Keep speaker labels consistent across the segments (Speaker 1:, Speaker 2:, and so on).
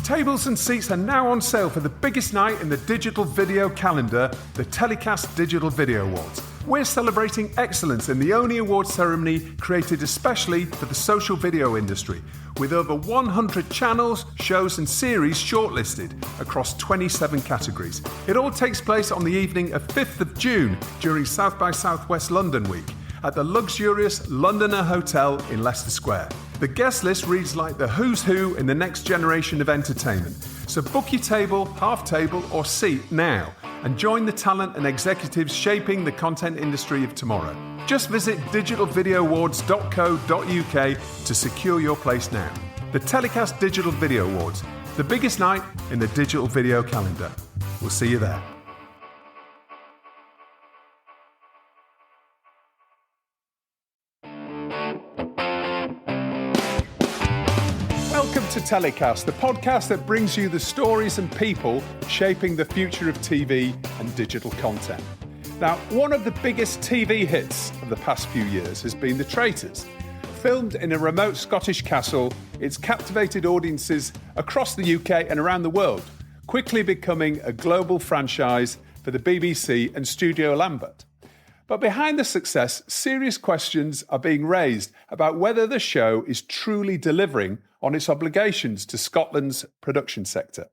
Speaker 1: Tables and seats are now on sale for the biggest night in the digital video calendar, the TellyCast Digital Video Awards. We're celebrating excellence in the only awards ceremony created especially for the social video industry, with over 100 channels, shows and series shortlisted across 27 categories. It all takes place on the evening of 5th of June during South by Southwest London Week at the luxurious Londoner Hotel in Leicester Square. The guest list reads like the who's who in the next generation of entertainment. So book your table, half table or seat now and join the talent and executives shaping the content industry of tomorrow. Just visit digitalvideoawards.co.uk to secure your place now. The TellyCast Digital Video Awards, the biggest night in the digital video calendar. We'll see you there. Welcome to TellyCast, the podcast that brings you the stories and people shaping the future of TV and digital content. Now, one of the biggest TV hits of the past few years has been The Traitors. Filmed in a remote Scottish castle, it's captivated audiences across the UK and around the world, quickly becoming a global franchise for the BBC and Studio Lambert. But behind the success, serious questions are being raised about whether the show is truly delivering on its obligations to Scotland's production sector.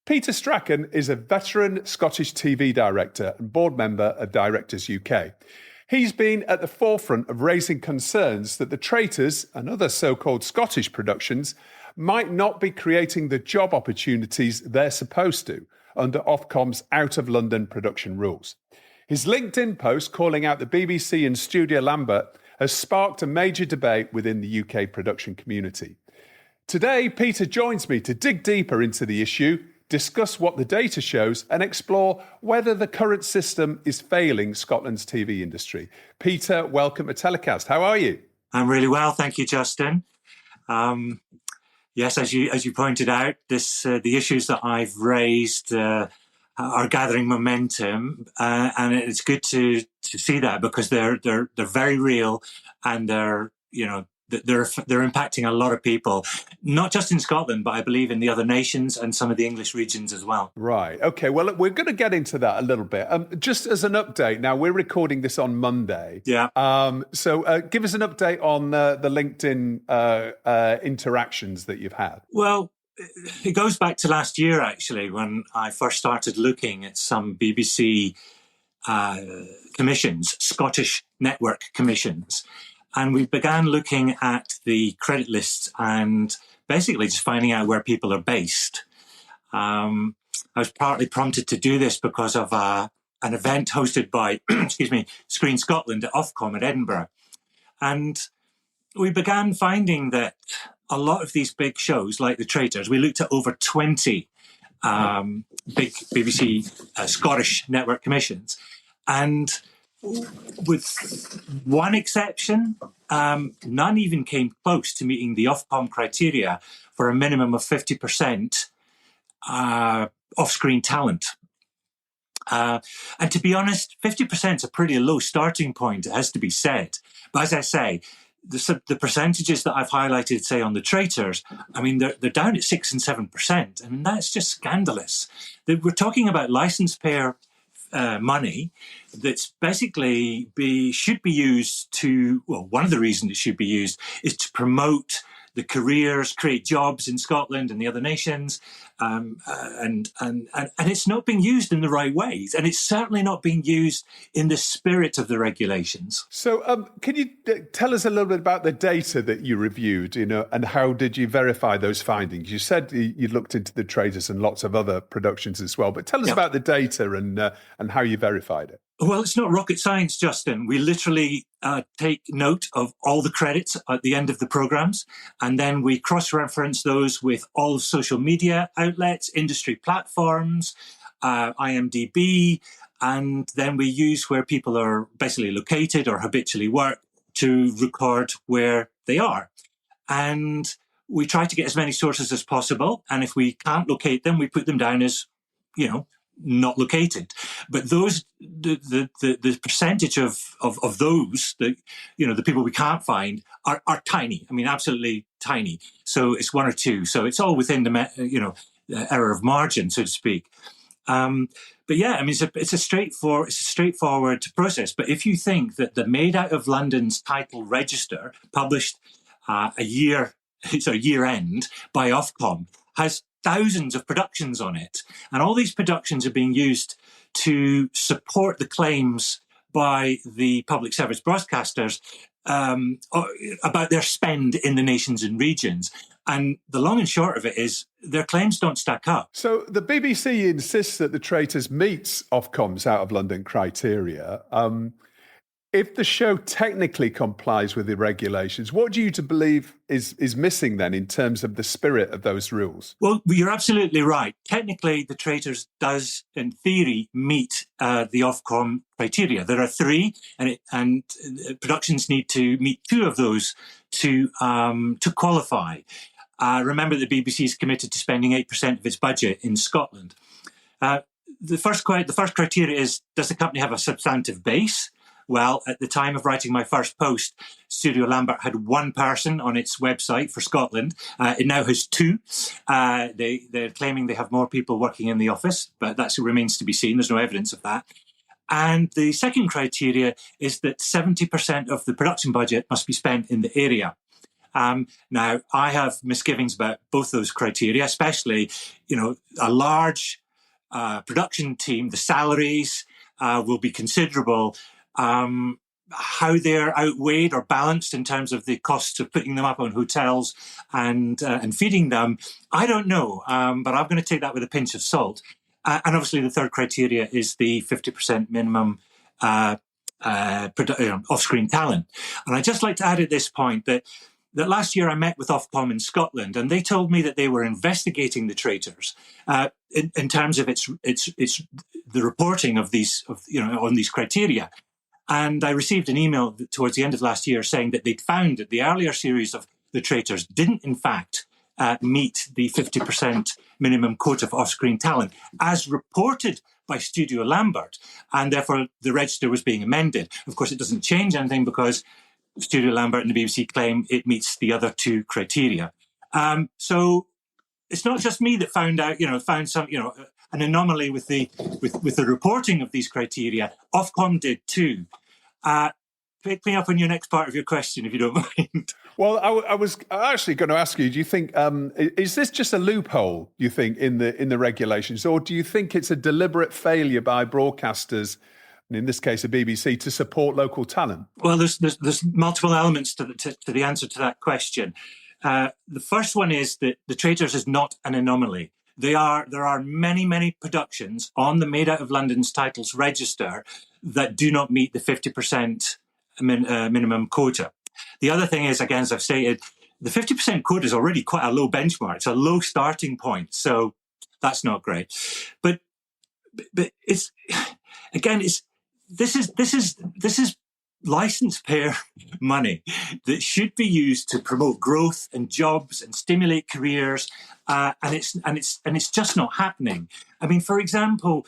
Speaker 1: Peter Strachan is a veteran Scottish TV director and board member of Directors UK. He's been at the forefront of raising concerns that the Traitors and other so-called Scottish productions might not be creating the job opportunities they're supposed to under Ofcom's out-of-London production rules. His LinkedIn post calling out the BBC and Studio Lambert has sparked a major debate within the UK production community. Today, Peter joins me to dig deeper into the issue, discuss what the data shows, and explore whether the current system is failing Scotland's TV industry. Peter, welcome to TellyCast. How are you?
Speaker 2: I'm really well, thank you, Justin. Yes, as you pointed out, the issues that I've raised are gathering momentum, and it's good to see that because they're very real, and they're impacting a lot of people, not just in Scotland, but I believe in the other nations and some of the English regions as well. Right.
Speaker 1: Okay. Well, we're going to get into that a little bit. Just as an update, now we're recording this on Monday.
Speaker 2: Yeah.
Speaker 1: So give us an update on the LinkedIn interactions that you've had.
Speaker 2: Well, it goes back to last year, actually, when I first started looking at some BBC commissions, Scottish network commissions. And we began looking at the credit lists and basically just finding out where people are based. I was partly prompted to do this because of an event hosted by, Screen Scotland at Ofcom at Edinburgh. And we began finding that a lot of these big shows, like The Traitors, we looked at over 20 big BBC Scottish network commissions. And with one exception, none even came close to meeting the Ofcom criteria for a minimum of 50% off-screen talent. And to be honest, 50% is a pretty low starting point, it has to be said. But as I say, the percentages that I've highlighted, say, on The Traitors, I mean, they're down at 6 and 7%. I mean, that's just scandalous. We're talking about licence payer money that's basically should be used to, well, one of the reasons it should be used is to promote the careers, create jobs in Scotland and the other nations, and it's not being used in the right ways, and it's certainly not being used in the spirit of the regulations.
Speaker 1: So, can you tell us a little bit about the data that you reviewed, and how did you verify those findings? You said you looked into The Traitors and lots of other productions as well, but tell us about the data and how you verified it.
Speaker 2: Well, it's not rocket science, Justin. We literally take note of all the credits at the end of the programs, and then we cross-reference those with all social media outlets, industry platforms, IMDb, and then we use where people are basically located or habitually work to record where they are. And we try to get as many sources as possible, and if we can't locate them, we put them down as, not located. But those, the percentage of those, the people we can't find are tiny. I mean, absolutely tiny. So it's one or two. So it's all within the error of margin, so to speak. But yeah, I mean, it's a straightforward process. But if you think that the Made Out of London's title register, published year end by Ofcom, has thousands of productions on it, and all these productions are being used to support the claims by the public service broadcasters about their spend in the nations and regions. And the long and short of it is their claims don't stack up.
Speaker 1: So the BBC insists that the Traitors meets Ofcom's Out of London criteria. If the show technically complies with the regulations, what do you to believe is missing then in terms of the spirit of those rules?
Speaker 2: Well, you're absolutely right. Technically, the Traitors does, in theory, meet the Ofcom criteria. There are three, and productions need to meet two of those to qualify. Remember, the BBC is committed to spending 8% of its budget in Scotland. The first criteria is: does the company have a substantive base? Well, at the time of writing my first post, Studio Lambert had one person on its website for Scotland. It now has two. They're claiming they have more people working in the office, but that remains to be seen. There's no evidence of that. And the second criteria is that 70% of the production budget must be spent in the area. Now, I have misgivings about both those criteria, especially, a large production team. The salaries will be considerable. How they're outweighed or balanced in terms of the costs of putting them up on hotels and feeding them, I don't know. But I'm going to take that with a pinch of salt. And obviously, the third criteria is the 50% minimum off-screen talent. And I'd just like to add at this point that last year I met with Ofcom in Scotland, and they told me that they were investigating the Traitors in terms of its the reporting of these on these criteria. And I received an email towards the end of last year saying that they'd found that the earlier series of the Traitors didn't, in fact, meet the 50% minimum quota of off-screen talent, as reported by Studio Lambert, and therefore the register was being amended. Of course, it doesn't change anything because Studio Lambert and the BBC claim it meets the other two criteria. So it's not just me that found some, an anomaly with the reporting of these criteria. Ofcom did too. Pick me up on your next part of your question, if you don't mind.
Speaker 1: Well, I was actually going to ask you, do you think, is this just a loophole, you think, in the regulations, or do you think it's a deliberate failure by broadcasters, and in this case, the BBC, to support local talent?
Speaker 2: Well, there's multiple elements to the answer to that question. The first one is that the Traitors is not an anomaly. There are many productions on the Made Out of London's titles register that do not meet the 50% minimum quota. The other thing is, again, as I've stated, the 50% quota is already quite a low benchmark. It's a low starting point, so that's not great. But it's this is license payer money that should be used to promote growth and jobs and stimulate careers, and it's just not happening. I mean, for example,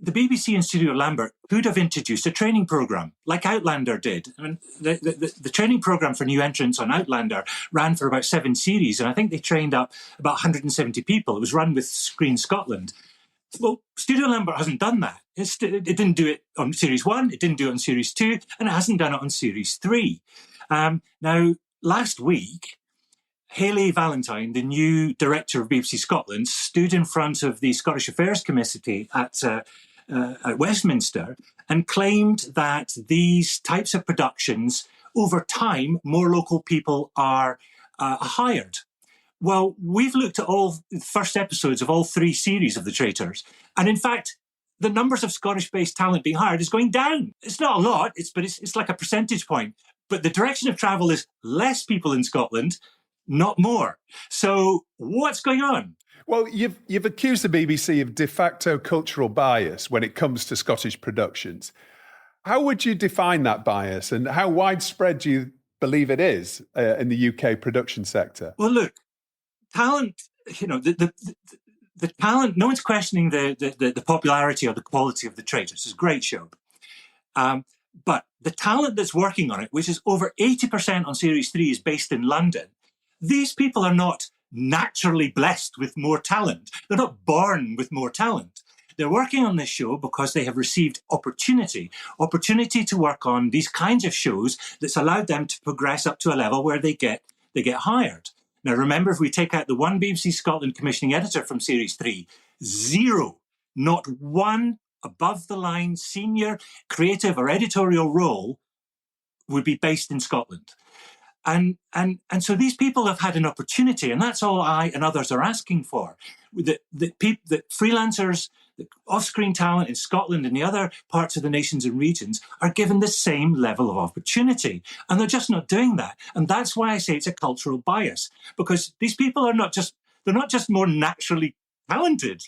Speaker 2: the BBC and Studio Lambert could have introduced a training program like Outlander did. I mean, the training program for new entrants on Outlander ran for about 7 series, and I think they trained up about 170 people. It was run with Screen Scotland. Well, Studio Lambert hasn't done that. It didn't do it on Series 1, it didn't do it on Series 2, and it hasn't done it on Series 3. Now, last week, Hayley Valentine, the new director of BBC Scotland, stood in front of the Scottish Affairs Committee at Westminster and claimed that these types of productions, over time, more local people are hired. Well, we've looked at all the first episodes of all 3 series of The Traitors, and in fact, the numbers of Scottish-based talent being hired is going down. It's not a lot, it's like a percentage point. But the direction of travel is less people in Scotland, not more. So what's going on?
Speaker 1: Well, you've accused the BBC of de facto cultural bias when it comes to Scottish productions. How would you define that bias, and how widespread do you believe it is in the UK production sector?
Speaker 2: Well, look, talent, the the talent, no one's questioning the popularity or the quality of the Traitors. It's a great show. But the talent that's working on it, which is over 80% on Series 3, is based in London. These people are not naturally blessed with more talent. They're not born with more talent. They're working on this show because they have received opportunity to work on these kinds of shows that's allowed them to progress up to a level where they get hired. Now, remember, if we take out the one BBC Scotland commissioning editor from Series 3, zero, not one above-the-line senior creative or editorial role would be based in Scotland. And so these people have had an opportunity, and that's all I and others are asking for. That freelancers, the off-screen talent in Scotland and the other parts of the nations and regions are given the same level of opportunity. And they're just not doing that. And that's why I say it's a cultural bias, because these people are not just more naturally talented,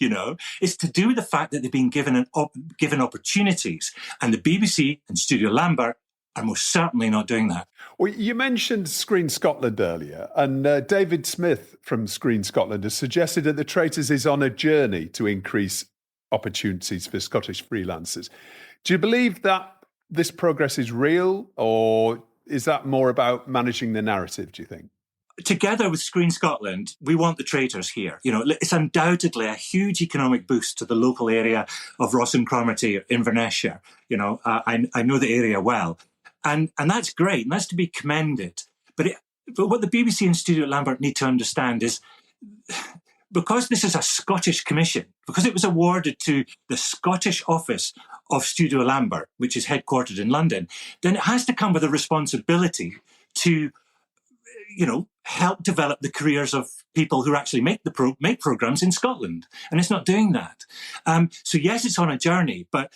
Speaker 2: It's to do with the fact that they've been given opportunities. And the BBC and Studio Lambert are most certainly not doing that.
Speaker 1: Well, you mentioned Screen Scotland earlier, and David Smith from Screen Scotland has suggested that the Traitors is on a journey to increase opportunities for Scottish freelancers. Do you believe that this progress is real, or is that more about managing the narrative, do you think?
Speaker 2: Together with Screen Scotland, we want the Traitors here. It's undoubtedly a huge economic boost to the local area of Ross and Cromarty, Inverness-shire. I know the area well. And that's great, and that's to be commended. But what the BBC and Studio Lambert need to understand is, because this is a Scottish commission, because it was awarded to the Scottish office of Studio Lambert, which is headquartered in London, then it has to come with a responsibility to, help develop the careers of people who actually make programs in Scotland. And it's not doing that. So yes, it's on a journey, but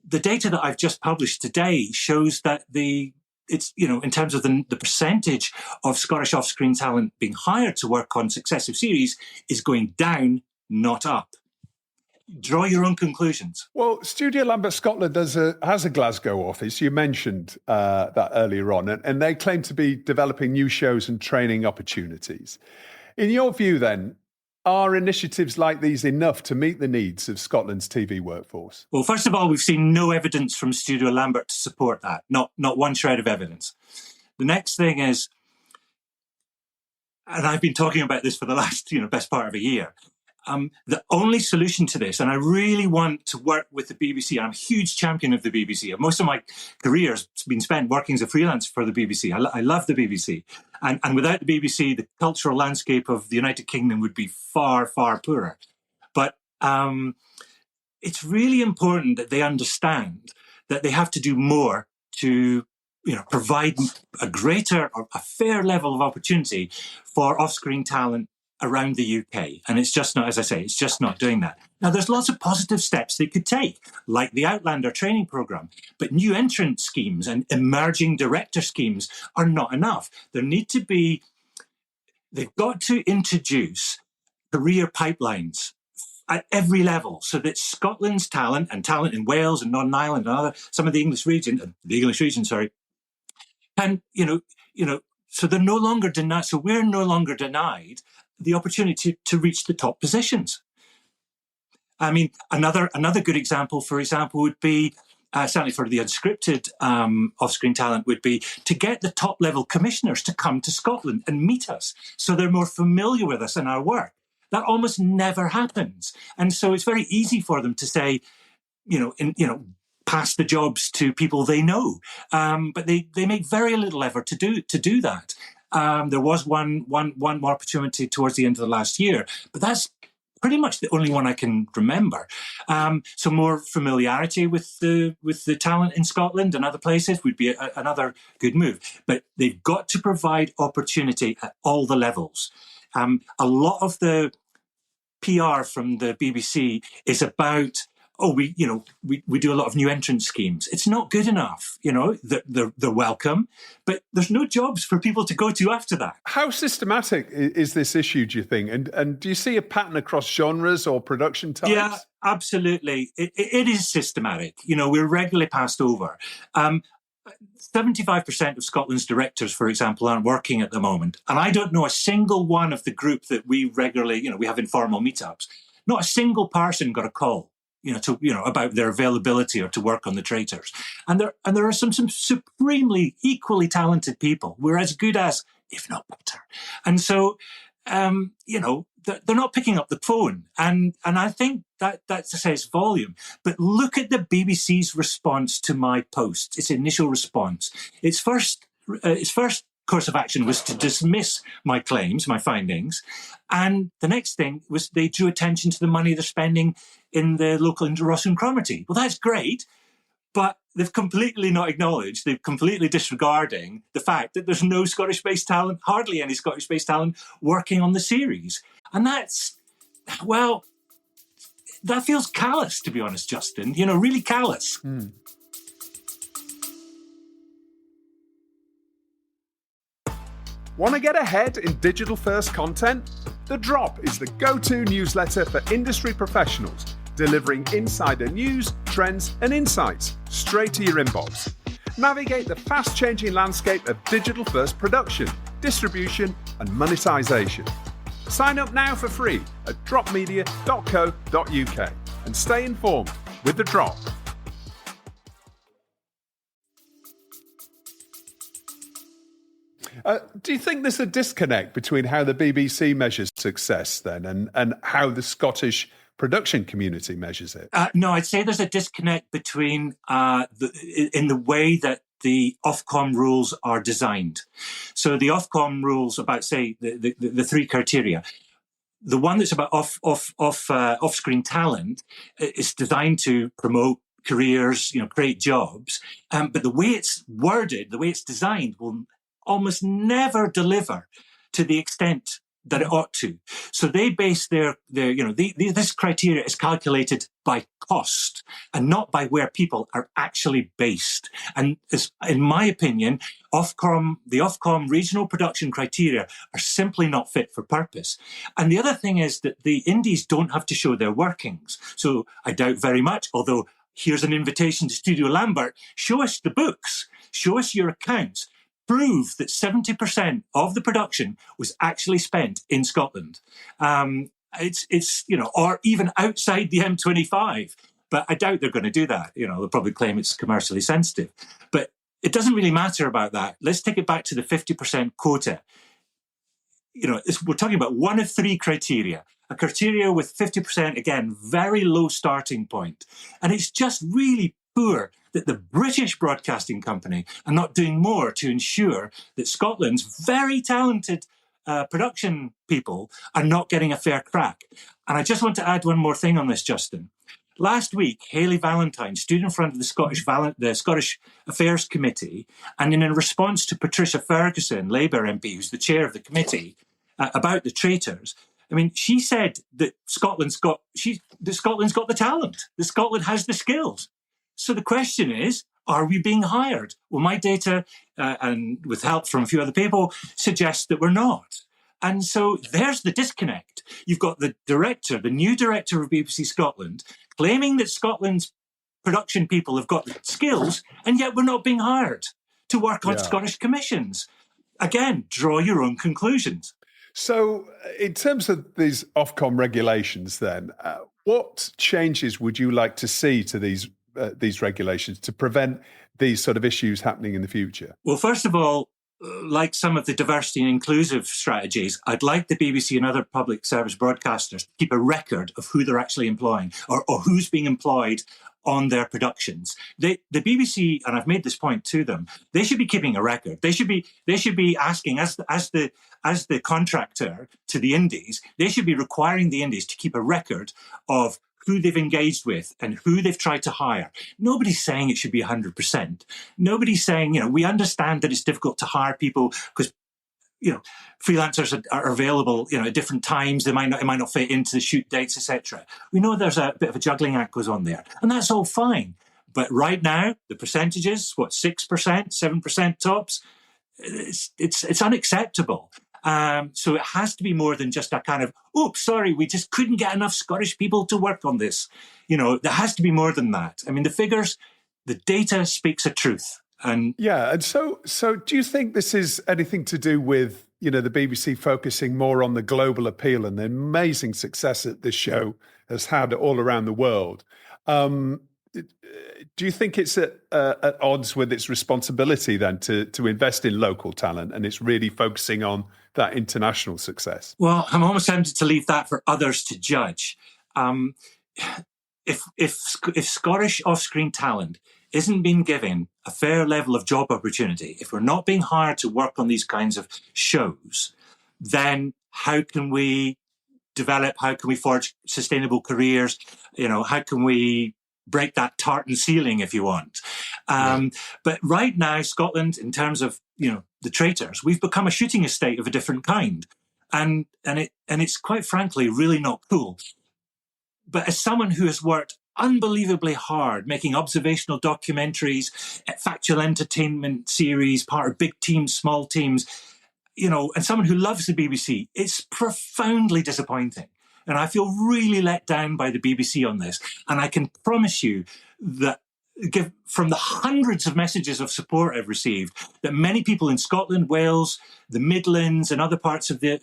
Speaker 2: the data that I've just published today shows that it's in terms of the percentage of Scottish off-screen talent being hired to work on successive series is going down, not up. Draw your own conclusions.
Speaker 1: Well, Studio Lambert Scotland has a Glasgow office. You mentioned that earlier on, and they claim to be developing new shows and training opportunities. In your view, then, are initiatives like these enough to meet the needs of Scotland's TV workforce?
Speaker 2: Well, first of all, we've seen no evidence from Studio Lambert to support that. Not one shred of evidence. The next thing is, and I've been talking about this for the last, best part of a year, the only solution to this, and I really want to work with the BBC, I'm a huge champion of the BBC. Most of my career has been spent working as a freelancer for the BBC. I love the BBC. And without the BBC, the cultural landscape of the United Kingdom would be far, far poorer. But it's really important that they understand that they have to do more to provide a greater or a fair level of opportunity for off-screen talent around the UK. And it's just not, as I say, it's just not doing that. Now, there's lots of positive steps they could take, like the Outlander training programme, but new entrant schemes and emerging director schemes are not enough. They've got to introduce career pipelines at every level so that Scotland's talent and talent in Wales and Northern Ireland and some of the English region, can, so they're no longer denied. So we're no longer denied the opportunity to reach the top positions. I mean, another good example, for example, would be, certainly for the unscripted off-screen talent, would be to get the top-level commissioners to come to Scotland and meet us so they're more familiar with us and our work. That almost never happens. And so it's very easy for them to say, pass the jobs to people they know. But they make very little effort to do that. There was one more opportunity towards the end of the last year, but that's pretty much the only one I can remember. So more familiarity with the talent in Scotland and other places would be another good move. But they've got to provide opportunity at all the levels. A lot of the PR from the BBC is about, we do a lot of new entrant schemes. It's not good enough. They're welcome, but there's no jobs for people to go to after that.
Speaker 1: How systematic is this issue, do you think? And do you see a pattern across genres or production types?
Speaker 2: Yeah, absolutely. It is systematic. We're regularly passed over. 75% of Scotland's directors, for example, aren't working at the moment. And I don't know a single one of the group that we regularly, we have informal meetups, Not a single person got a call, about their availability or to work on the Traitors. And there are some supremely equally talented people. We're as good as, if not better. And so, they're not picking up the phone. And I think that says volume. But look at the BBC's response to my post, its initial response. Its first course of action was to dismiss my claims, my findings. And the next thing was they drew attention to the money they're spending in the local Ross and Cromarty. Well, that's great. But they've completely not acknowledged, they're completely disregarding the fact that there's no Scottish-based talent, hardly any Scottish-based talent working on the series. And that feels callous, to be honest, Justin, really callous.
Speaker 1: Mm. Want to get ahead in digital-first content? The Drop is the go-to newsletter for industry professionals, delivering insider news, trends, and insights straight to your inbox. Navigate the fast-changing landscape of digital-first production, distribution, and monetization. Sign up now for free at dropmedia.co.uk and stay informed with The Drop. Do you think there's a disconnect between how the BBC measures success then and how the Scottish production community measures it?
Speaker 2: No, I'd say there's a disconnect between in the way that the Ofcom rules are designed. So the Ofcom rules about, say, the three criteria. The one that's about off-screen talent is designed to promote careers, create jobs. But the way it's worded, the way it's designed, will almost never deliver to the extent that it ought to. So they base this criteria is calculated by cost and not by where people are actually based. And in my opinion, the Ofcom regional production criteria are simply not fit for purpose. And the other thing is that the indies don't have to show their workings. So I doubt very much, although here's an invitation to Studio Lambert, show us the books, show us your accounts. Prove that 70% of the production was actually spent in Scotland. It's or even outside the M25. But I doubt they're going to do that. They'll probably claim it's commercially sensitive. But it doesn't really matter about that. Let's take it back to the 50% quota. We're talking about one of three criteria. A criteria with 50%, again, very low starting point. And it's just really poor that the British Broadcasting Company are not doing more to ensure that Scotland's very talented production people are not getting a fair crack. And I just want to add one more thing on this, Justin. Last week, Hayley Valentine stood in front of the Scottish Affairs Committee, and in a response to Patricia Ferguson, Labour MP, who's the chair of the committee, about the Traitors, she said that Scotland's got the talent, that Scotland has the skills. So the question is, are we being hired? Well, my data, and with help from a few other people, suggests that we're not. And so there's the disconnect. You've got the new director of BBC Scotland, claiming that Scotland's production people have got the skills, and yet we're not being hired to work on Scottish commissions. Again, draw your own conclusions.
Speaker 1: So in terms of these Ofcom regulations then, what changes would you like to see to these regulations to prevent these sort of issues happening in the future?
Speaker 2: Well, first of all, like some of the diversity and inclusive strategies, I'd like the BBC and other public service broadcasters to keep a record of who they're actually employing or who's being employed on their productions. The BBC, and I've made this point to them, they should be keeping a record. They should be asking, as the contractor to the indies, they should be requiring the indies to keep a record of who they've engaged with and who they've tried to hire. Nobody's saying it should be 100%. Nobody's saying, we understand that it's difficult to hire people because, freelancers are available, at different times. It might not fit into the shoot dates, etc. We know there's a bit of a juggling act goes on there, and that's all fine. But right now, the percentages, 6%, 7% tops, it's unacceptable. So it has to be more than just a kind of, oops, sorry, we just couldn't get enough Scottish people to work on this. There has to be more than that. The figures, the data speaks a truth. And
Speaker 1: so do you think this is anything to do with the BBC focusing more on the global appeal and the amazing success that this show has had all around the world. Do you think it's at odds with its responsibility then to invest in local talent, and it's really focusing on that international success?
Speaker 2: Well, I'm almost tempted to leave that for others to judge. If Scottish off-screen talent isn't being given a fair level of job opportunity, if we're not being hired to work on these kinds of shows, then how can we develop? How can we forge sustainable careers? How can we break that tartan ceiling, if you want? But right now, Scotland, in terms of the Traitors, we've become a shooting estate of a different kind, and it's quite frankly really not cool. But as someone who has worked unbelievably hard making observational documentaries, factual entertainment series, part of big teams, small teams, and someone who loves the BBC, it's profoundly disappointing. And I feel really let down by the BBC on this. And I can promise you that from the hundreds of messages of support I've received, that many people in Scotland, Wales, the Midlands and other parts of the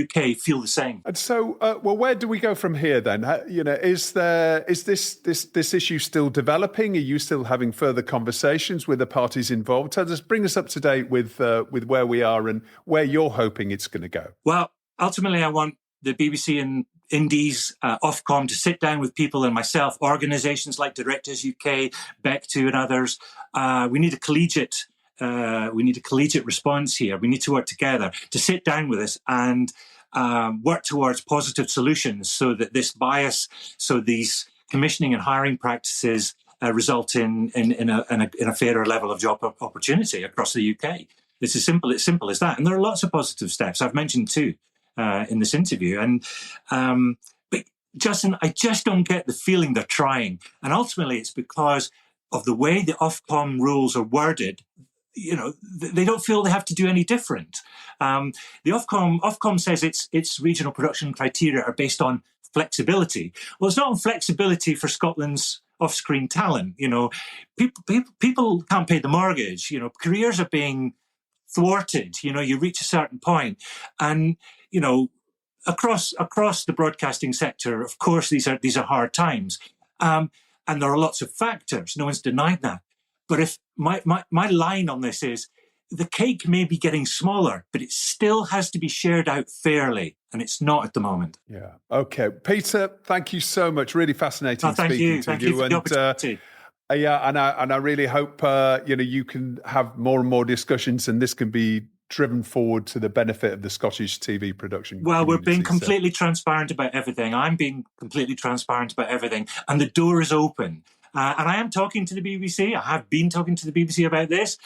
Speaker 2: UK feel the same.
Speaker 1: And so, where do we go from here then? Is this issue still developing? Are you still having further conversations with the parties involved? Just bring us up to date with where we are and where you're hoping it's going to go. Well,
Speaker 2: ultimately, I want the BBC and Indies, Ofcom to sit down with people and myself, organisations like Directors UK, VO2 and others. We need a collegiate response here. We need to work together to sit down with us and work towards positive solutions so that this bias, so these commissioning and hiring practices result in a fairer level of job opportunity across the UK. It's as simple as that. And there are lots of positive steps. I've mentioned two in this interview. But Justin, I just don't get the feeling they're trying. And ultimately, it's because of the way the Ofcom rules are worded. They don't feel they have to do any different. The Ofcom says its regional production criteria are based on flexibility. Well, it's not on flexibility for Scotland's off-screen talent. People can't pay the mortgage. Careers are being thwarted. You reach a certain point, and across the broadcasting sector, of course, these are hard times, and there are lots of factors. No one's denied that. But if my line on this is, the cake may be getting smaller, but it still has to be shared out fairly, and it's not at the moment.
Speaker 1: Yeah. Okay, Peter, thank you so much. Really fascinating speaking to you.
Speaker 2: Thank you for the opportunity.
Speaker 1: And I really hope you can have more and more discussions, and this can be driven forward to the benefit of the Scottish TV production.
Speaker 2: Well, we're being completely transparent about everything. I'm being completely transparent about everything, and the door is open. And I am talking to the BBC. I have been talking to the BBC about this.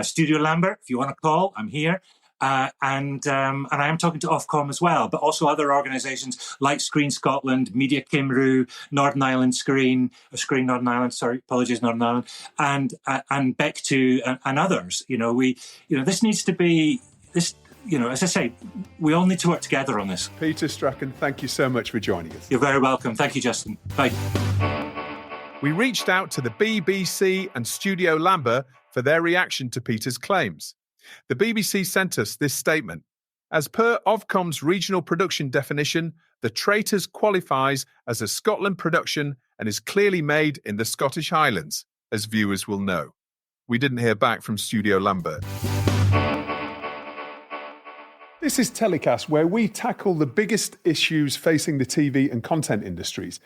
Speaker 2: Studio Lambert, if you want to call, I'm here. And I am talking to Ofcom as well, but also other organisations like Screen Scotland, Media Cymru, Northern Ireland Screen Northern Ireland, Northern Ireland, and VO2 and others. This needs to be this. As I say, we all need to work together on this.
Speaker 1: Peter Strachan, thank you so much for joining us.
Speaker 2: You're very welcome. Thank you, Justin. Bye.
Speaker 1: We reached out to the BBC and Studio Lambert for their reaction to Peter's claims. The BBC sent us this statement. As per Ofcom's regional production definition, The Traitors qualifies as a Scotland production and is clearly made in the Scottish Highlands, as viewers will know. We didn't hear back from Studio Lambert. This is TellyCast, where we tackle the biggest issues facing the TV and content industries.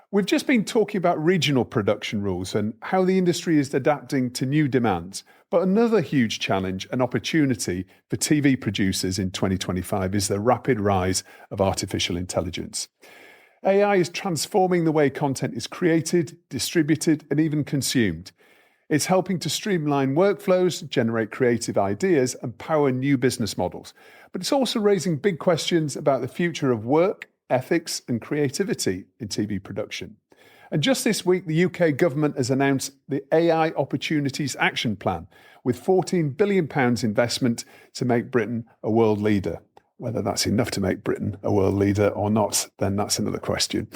Speaker 1: We've just been talking about regional production rules and how the industry is adapting to new demands. But another huge challenge and opportunity for TV producers in 2025 is the rapid rise of artificial intelligence. AI is transforming the way content is created, distributed, and even consumed. It's helping to streamline workflows, generate creative ideas, and power new business models. But it's also raising big questions about the future of work, ethics and creativity in TV production. And just this week, the UK government has announced the AI Opportunities Action Plan with £14 billion investment to make Britain a world leader. whether that's enough to make Britain a world leader or not, then that's another question.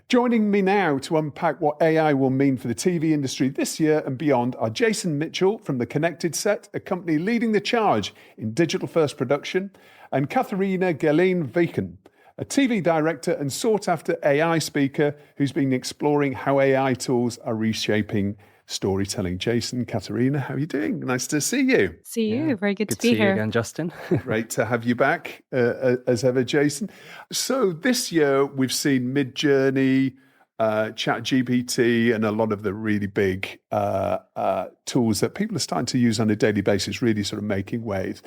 Speaker 1: Joining me now to unpack what AI will mean for the TV industry this year and beyond are Jason Mitchell from The Connected Set, a company leading the charge in digital-first production, and Katharina Gellein Viken, a TV director and sought-after AI speaker who's been exploring how AI tools are reshaping storytelling. Jason, Katharina, how are you doing? Nice to see you.
Speaker 3: See you.
Speaker 4: Yeah.
Speaker 3: Very good to
Speaker 4: Good
Speaker 3: be
Speaker 4: to see
Speaker 3: here.
Speaker 4: you again, Justin.
Speaker 1: Great to have you back as ever, Jason. So this year we've seen Midjourney, ChatGPT, and a lot of the really big tools that people are starting to use on a daily basis really sort of making waves.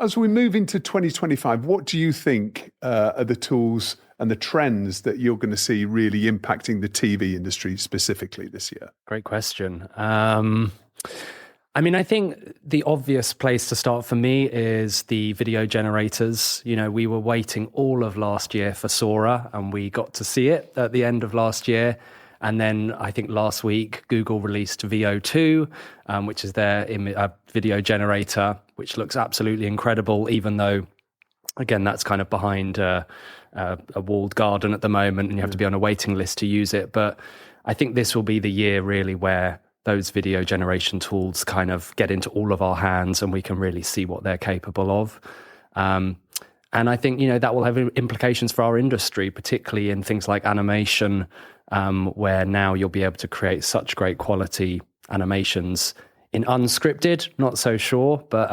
Speaker 1: As we move into 2025, what do you think are the tools and the trends that you're going to see really impacting the TV industry specifically this year?
Speaker 4: Great question. I think the obvious place to start for me is the video generators. You know, we were waiting all of last year for Sora, and we got to see it at the end of last year. And then I think last week, Google released VO2, which is their video generator, which looks absolutely incredible, even though, again, that's kind of behind a walled garden at the moment, and you have to be on a waiting list to use it. But I think this will be the year really where those video generation tools kind of get into all of our hands and we can really see what they're capable of. And I think, that will have implications for our industry, particularly in things like animation, where now you'll be able to create such great quality animations in unscripted, not so sure, but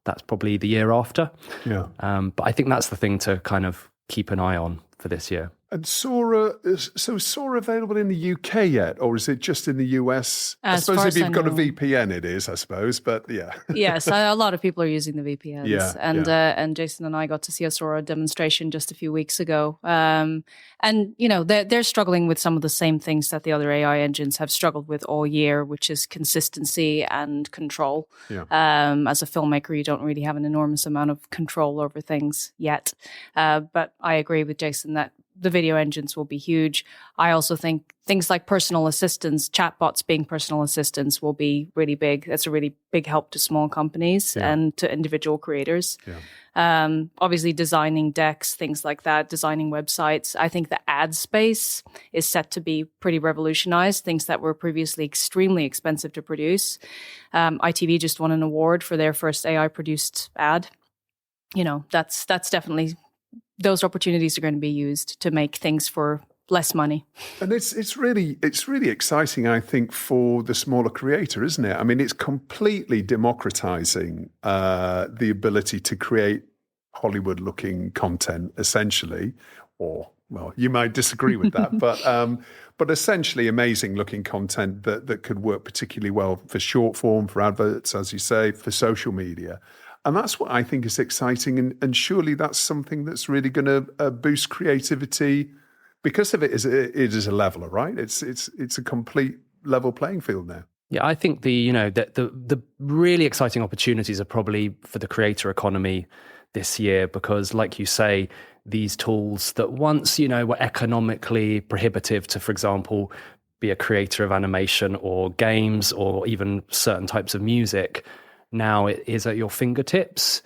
Speaker 4: that's probably the year after.
Speaker 1: Yeah.
Speaker 4: But I think that's the thing to kind of keep an eye on for this year.
Speaker 1: And Sora, is Sora available in the UK yet, or is it just in the US? I suppose if you've got a VPN, it is, I suppose, but yeah.
Speaker 3: Yes, a lot of people are using the VPNs.
Speaker 1: Yeah,
Speaker 3: and Jason and I got to see a Sora demonstration just a few weeks ago. And, they're struggling with some of the same things that the other AI engines have struggled with all year, which is consistency and control.
Speaker 1: Yeah.
Speaker 3: As a filmmaker, you don't really have an enormous amount of control over things yet. But I agree with Jason that the video engines will be huge. I also think things like personal assistants, chatbots being personal assistants will be really big. That's a really big help to small companies and to individual creators. Yeah. Obviously designing decks, things like that, designing websites. I think the ad space is set to be pretty revolutionized, things that were previously extremely expensive to produce. ITV just won an award for their first AI produced ad. That's definitely, those opportunities are going to be used to make things for less money.
Speaker 1: And it's really exciting, I think, for the smaller creator, isn't it? I mean, it's completely democratizing the ability to create Hollywood-looking content, essentially. Or, well, you might disagree with that, but essentially amazing-looking content that could work particularly well for short form, for adverts, as you say, for social media. And that's what I think is exciting. And surely that's something that's really going to boost creativity because of it is a leveler, right? It's a complete level playing field now.
Speaker 4: Yeah, I think the really exciting opportunities are probably for the creator economy this year, because like you say, these tools that once, were economically prohibitive to, for example, be a creator of animation or games or even certain types of music, now it is at your fingertips.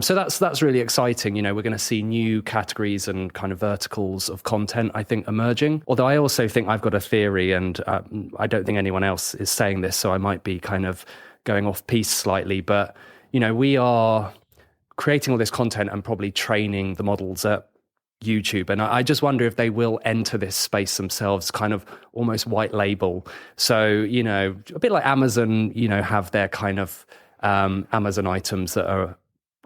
Speaker 4: So that's really exciting. We're going to see new categories and kind of verticals of content, I think, emerging. Although I also think I've got a theory, and I don't think anyone else is saying this, so I might be kind of going off piece slightly. But, we are creating all this content and probably training the models at YouTube. And I just wonder if they will enter this space themselves, kind of almost white label. So, a bit like Amazon, have their kind of Amazon items that are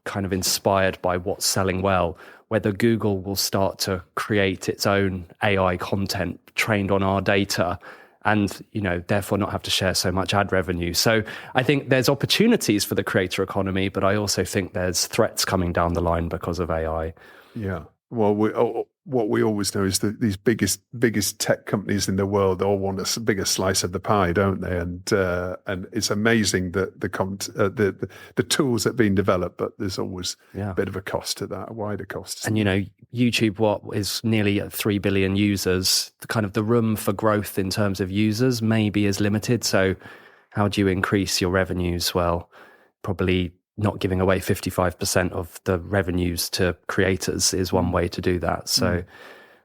Speaker 4: kind of inspired by what's selling well, whether Google will start to create its own AI content trained on our data and, therefore not have to share so much ad revenue. So I think there's opportunities for the creator economy, but I also think there's threats coming down the line because of AI.
Speaker 1: Yeah. Well, what we always know is that these biggest tech companies in the world all want a bigger slice of the pie, don't they? And it's amazing that the tools that are being developed, but there's always a bit of a cost to that, a wider cost.
Speaker 4: And YouTube, what is nearly at 3 billion users, the room for growth in terms of users maybe is limited. So how do you increase your revenues? Well, probably not giving away 55% of the revenues to creators is one way to do that. So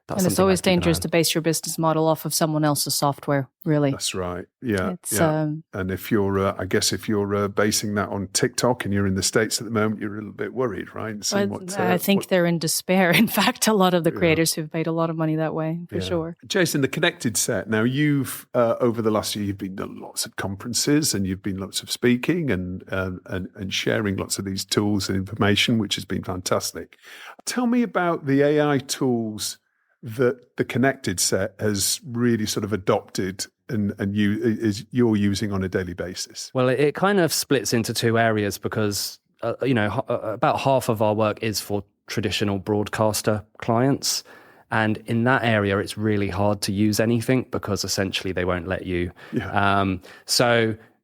Speaker 4: that's
Speaker 3: and it's always dangerous to base your business model off of someone else's software, really.
Speaker 1: That's right. Yeah.
Speaker 3: It's,
Speaker 1: and if you're, I guess if you're basing that on TikTok and you're in the States at the moment, you're a little bit worried, right?
Speaker 3: I think they're in despair. In fact, a lot of the creators who've made a lot of money that way, for sure.
Speaker 1: Jason, the connected set. Now, you've, over the last year, you've been to lots of conferences and you've been lots of speaking and sharing lots of these tools and information, which has been fantastic. Tell me about the AI tools that the connected set has really sort of adopted and you're using on a daily basis?
Speaker 4: Well, it kind of splits into two areas because, about half of our work is for traditional broadcaster clients. And in that area, it's really hard to use anything because essentially they won't let you. Yeah.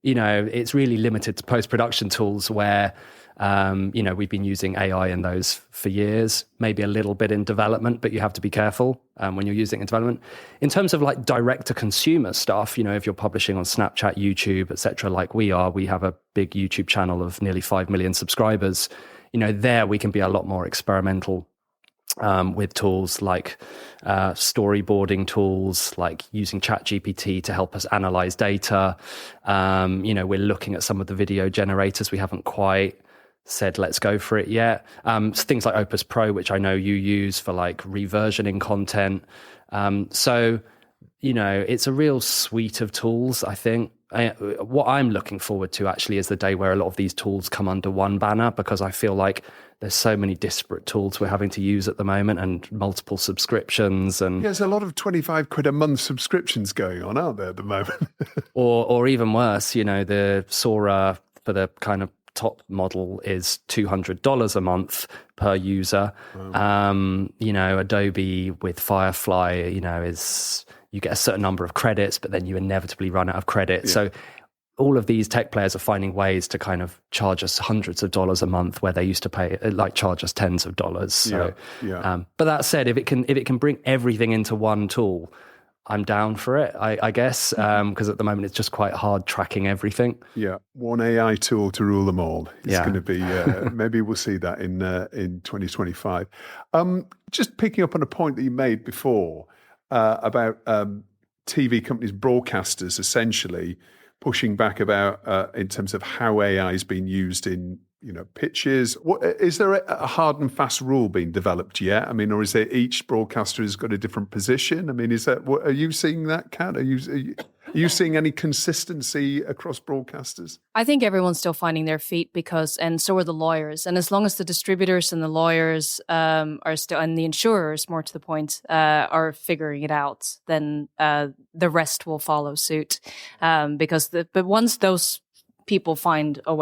Speaker 4: It's really limited to post-production tools where we've been using AI in those for years, maybe a little bit in development, but you have to be careful when you're using it in development. In terms of like direct-to-consumer stuff, if you're publishing on Snapchat, YouTube, etc., like we have a big YouTube channel of nearly 5 million subscribers. There we can be a lot more experimental with tools like storyboarding tools, like using ChatGPT to help us analyze data. We're looking at some of the video generators. We haven't quite said let's go for it yet. Things like Opus Pro, which I know you use for like reversioning content. It's a real suite of tools, I think. What I'm looking forward to actually is the day where a lot of these tools come under one banner, because I feel like there's so many disparate tools we're having to use at the moment and multiple subscriptions. And
Speaker 1: there's a lot of 25 quid a month subscriptions going on, aren't there, at the moment? or
Speaker 4: even worse, the Sora for the kind of top model is $200 a month per user. Wow. Adobe with Firefly, is you get a certain number of credits, but then you inevitably run out of credit. Yeah. So all of these tech players are finding ways to kind of charge us hundreds of dollars a month where they used to charge us tens of dollars. So, but that said, if it can bring everything into one tool, I'm down for it, I guess, because at the moment it's just quite hard tracking everything. Yeah,
Speaker 1: one AI tool to rule them all. It's going to be, maybe we'll see that in 2025. Just picking up on a point that you made before about TV companies, broadcasters, essentially pushing back about in terms of how AI is being used in pitches. Is there a hard and fast rule being developed yet? I mean, or is there each broadcaster has got a different position? I mean, are you seeing that, Kat? Are you seeing any consistency across broadcasters?
Speaker 3: I think everyone's still finding their feet and so are the lawyers. And as long as the distributors and the lawyers are still, and the insurers, more to the point, are figuring it out, then the rest will follow suit. But once those people find a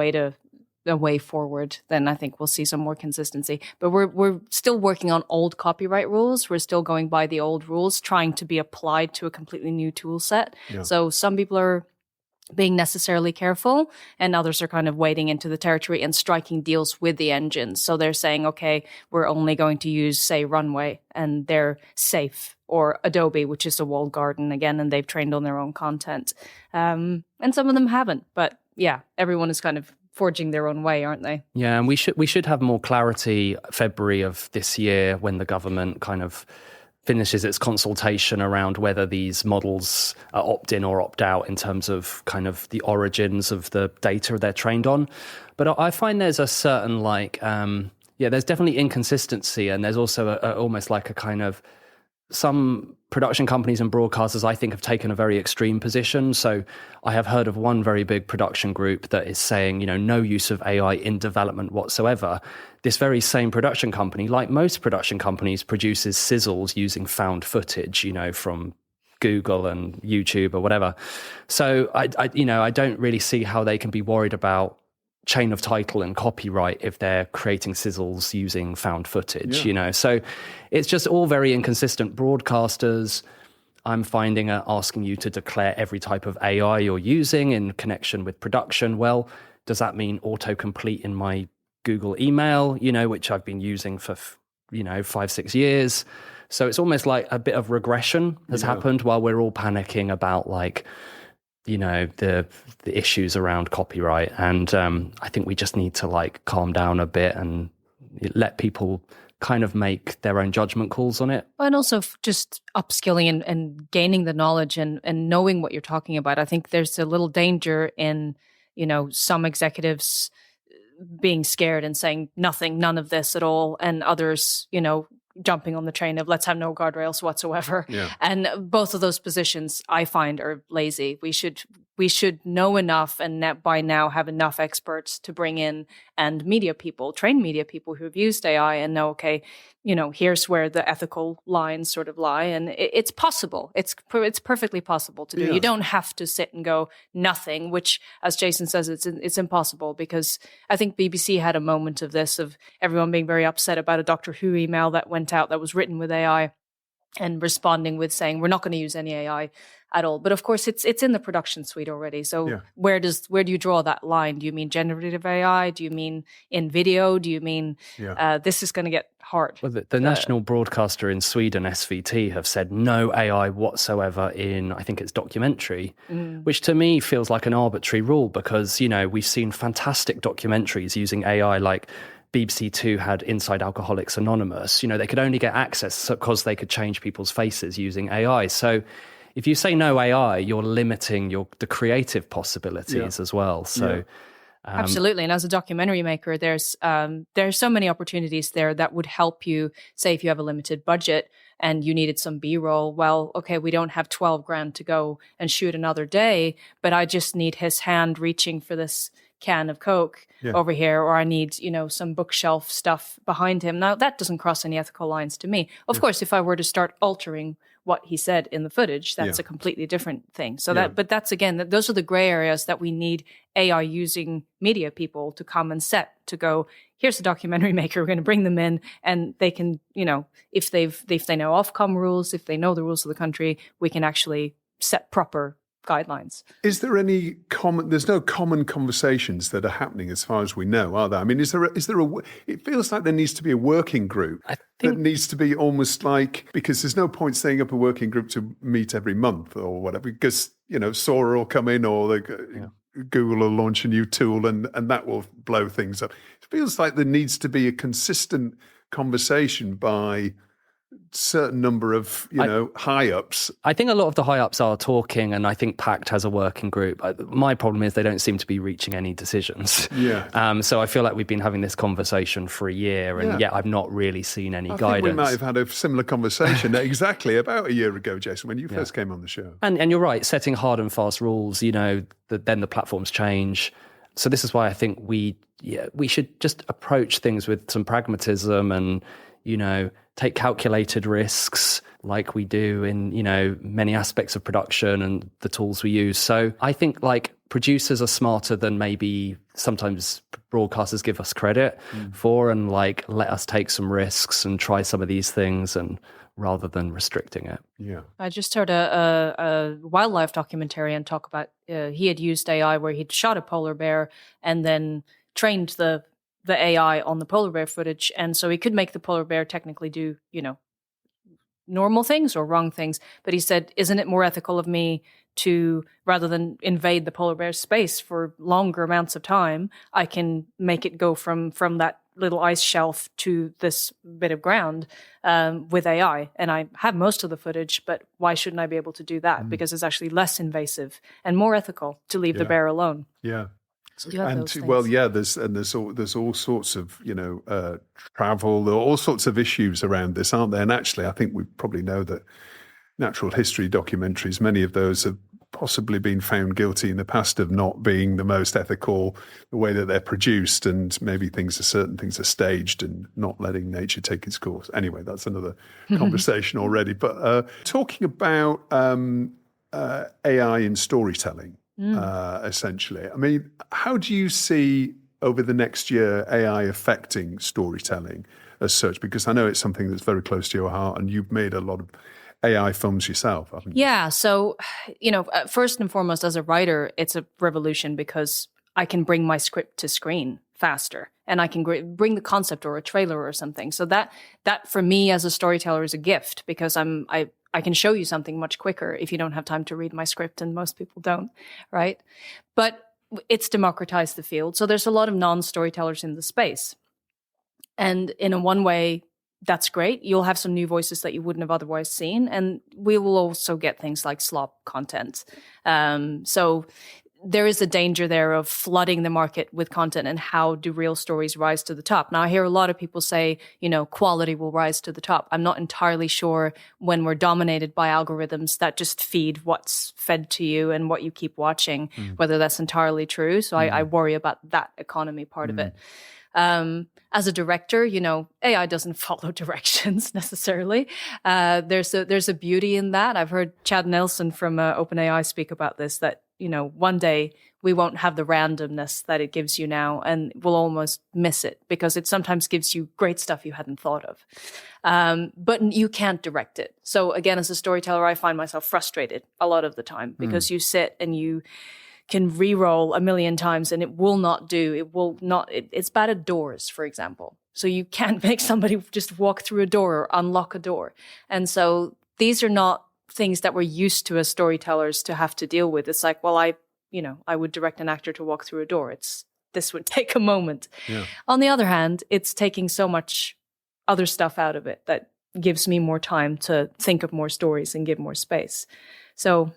Speaker 3: way forward, then I think we'll see some more consistency. But we're still working on old copyright rules. We're still going by the old rules, trying to be applied to a completely new tool set. Yeah. So some people are being necessarily careful, and others are kind of wading into the territory and striking deals with the engines. So they're saying, okay, we're only going to use, say, Runway, and they're safe, or Adobe, which is a walled garden again, and they've trained on their own content. And some of them haven't. But yeah, everyone is kind of forging their own way, aren't they?
Speaker 4: Yeah, and we should have more clarity February of this year when the government kind of finishes its consultation around whether these models are opt-in or opt-out in terms of kind of the origins of the data they're trained on. But I find there's a certain there's definitely inconsistency, and there's also almost like a kind of some production companies and broadcasters, I think, have taken a very extreme position. So I have heard of one very big production group that is saying, no use of AI in development whatsoever. This very same production company, like most production companies, produces sizzles using found footage, from Google and YouTube or whatever. So I don't really see how they can be worried about chain of title and copyright if they're creating sizzles using found footage, So it's just all very inconsistent. Broadcasters, I'm finding, are asking you to declare every type of AI you're using in connection with production. Well, does that mean autocomplete in my Google email, which I've been using for, 5-6 years? So it's almost like a bit of regression has happened while we're all panicking about the issues around copyright. And I think we just need to like calm down a bit and let people kind of make their own judgment calls on it.
Speaker 3: And also just upskilling and gaining the knowledge and knowing what you're talking about. I think there's a little danger in, some executives being scared and saying nothing, none of this at all, and others, jumping on the train of let's have no guardrails whatsoever.
Speaker 1: Yeah.
Speaker 3: And both of those positions I find are lazy. We should know enough and by now have enough experts to bring in and train media people who have used AI and know, okay, here's where the ethical lines sort of lie. And it's possible. It's perfectly possible to do.
Speaker 1: Yeah.
Speaker 3: You don't have to sit and go nothing, which, as Jason says, it's impossible, because I think BBC had a moment of this, of everyone being very upset about a Doctor Who email that went out that was written with AI and responding with saying, we're not going to use any AI at all. But of course, it's in the production suite already. So
Speaker 1: Yeah.
Speaker 3: where do you draw that line? Do you mean generative AI? Do you mean in video? Do you mean this is going to get hard?
Speaker 4: Well, the national broadcaster in Sweden, SVT, have said no AI whatsoever in, I think it's documentary, which to me feels like an arbitrary rule, because, we've seen fantastic documentaries using AI, like BBC Two had Inside Alcoholics Anonymous. They could only get access because they could change people's faces using AI. So if you say no AI, you're limiting the creative possibilities as well. So
Speaker 3: absolutely. And as a documentary maker, there's so many opportunities there that would help you. Say if you have a limited budget and you needed some B-roll, well, okay, we don't have 12 grand to go and shoot another day, but I just need his hand reaching for this can of Coke over here, or I need, some bookshelf stuff behind him. Now, that doesn't cross any ethical lines to me. Of course, if I were to start altering what he said in the footage, that's a completely different thing. So but that's, again, those are the gray areas that we need AI using media people to come and set, to go, here's a documentary maker, we're going to bring them in, and they can, if they know Ofcom rules, if they know the rules of the country, we can actually set proper guidelines.
Speaker 1: Is there any there's no common conversations that are happening as far as we know, are there? I mean, is there it feels like there needs to be a working group that needs to be almost like, because there's no point setting up a working group to meet every month or whatever, because, Sora will come in, or Google will launch a new tool and that will blow things up. It feels like there needs to be a consistent conversation by certain number of high ups.
Speaker 4: I think a lot of the high ups are talking, and I think PACT has a working group. My problem is they don't seem to be reaching any decisions. So I feel like we've been having this conversation for a year, and yet I've not really seen any guidance. I think we
Speaker 1: might have had a similar conversation exactly about a year ago, Jason, when you first came on the show.
Speaker 4: And you're right, setting hard and fast rules, then the platforms change. So this is why I think we should just approach things with some pragmatism and take calculated risks like we do in, many aspects of production and the tools we use. So I think like producers are smarter than maybe sometimes broadcasters give us credit for, and like let us take some risks and try some of these things, and rather than restricting it.
Speaker 1: Yeah.
Speaker 3: I just heard a wildlife documentarian talk about, he had used AI where he'd shot a polar bear and then trained the AI on the polar bear footage. And so he could make the polar bear technically do, normal things or wrong things. But he said, isn't it more ethical of me to, rather than invade the polar bear's space for longer amounts of time, I can make it go from that little ice shelf to this bit of ground with AI. And I have most of the footage, but why shouldn't I be able to do that? Because it's actually less invasive and more ethical to leave the bear alone.
Speaker 1: Yeah.
Speaker 3: So you have those things.
Speaker 1: Well, there's all sorts of travel, there are all sorts of issues around this, aren't there? And actually, I think we probably know that natural history documentaries, many of those have possibly been found guilty in the past of not being the most ethical, the way that they're produced, and maybe certain things are staged and not letting nature take its course. Anyway, that's another conversation already. But talking about AI in storytelling. Essentially. I mean, how do you see over the next year AI affecting storytelling as such? Because I know it's something that's very close to your heart, and you've made a lot of AI films yourself, haven't you?
Speaker 3: Yeah. So, first and foremost, as a writer, it's a revolution because I can bring my script to screen faster, and I can bring the concept or a trailer or something. So that for me as a storyteller is a gift, because I can show you something much quicker if you don't have time to read my script, and most people don't, right? But it's democratized the field. So there's a lot of non-storytellers in the space. And in a one way, that's great. You'll have some new voices that you wouldn't have otherwise seen. And we will also get things like slop content. So there is a danger there of flooding the market with content, and how do real stories rise to the top? Now, I hear a lot of people say, quality will rise to the top. I'm not entirely sure when we're dominated by algorithms that just feed what's fed to you and what you keep watching, whether that's entirely true. So I worry about that economy part of it. As a director, AI doesn't follow directions necessarily. There's a beauty in that. I've heard Chad Nelson from OpenAI speak about this, that, one day we won't have the randomness that it gives you now, and we'll almost miss it because it sometimes gives you great stuff you hadn't thought of. But you can't direct it. So again, as a storyteller, I find myself frustrated a lot of the time because you sit and you can re-roll a million times and it will not do. It's bad at doors, for example. So you can't make somebody just walk through a door or unlock a door. And so these are not things that we're used to as storytellers to have to deal with. It's like, well, I would direct an actor to walk through a door. This would take a moment. Yeah. On the other hand, it's taking so much other stuff out of it that gives me more time to think of more stories and give more space. So,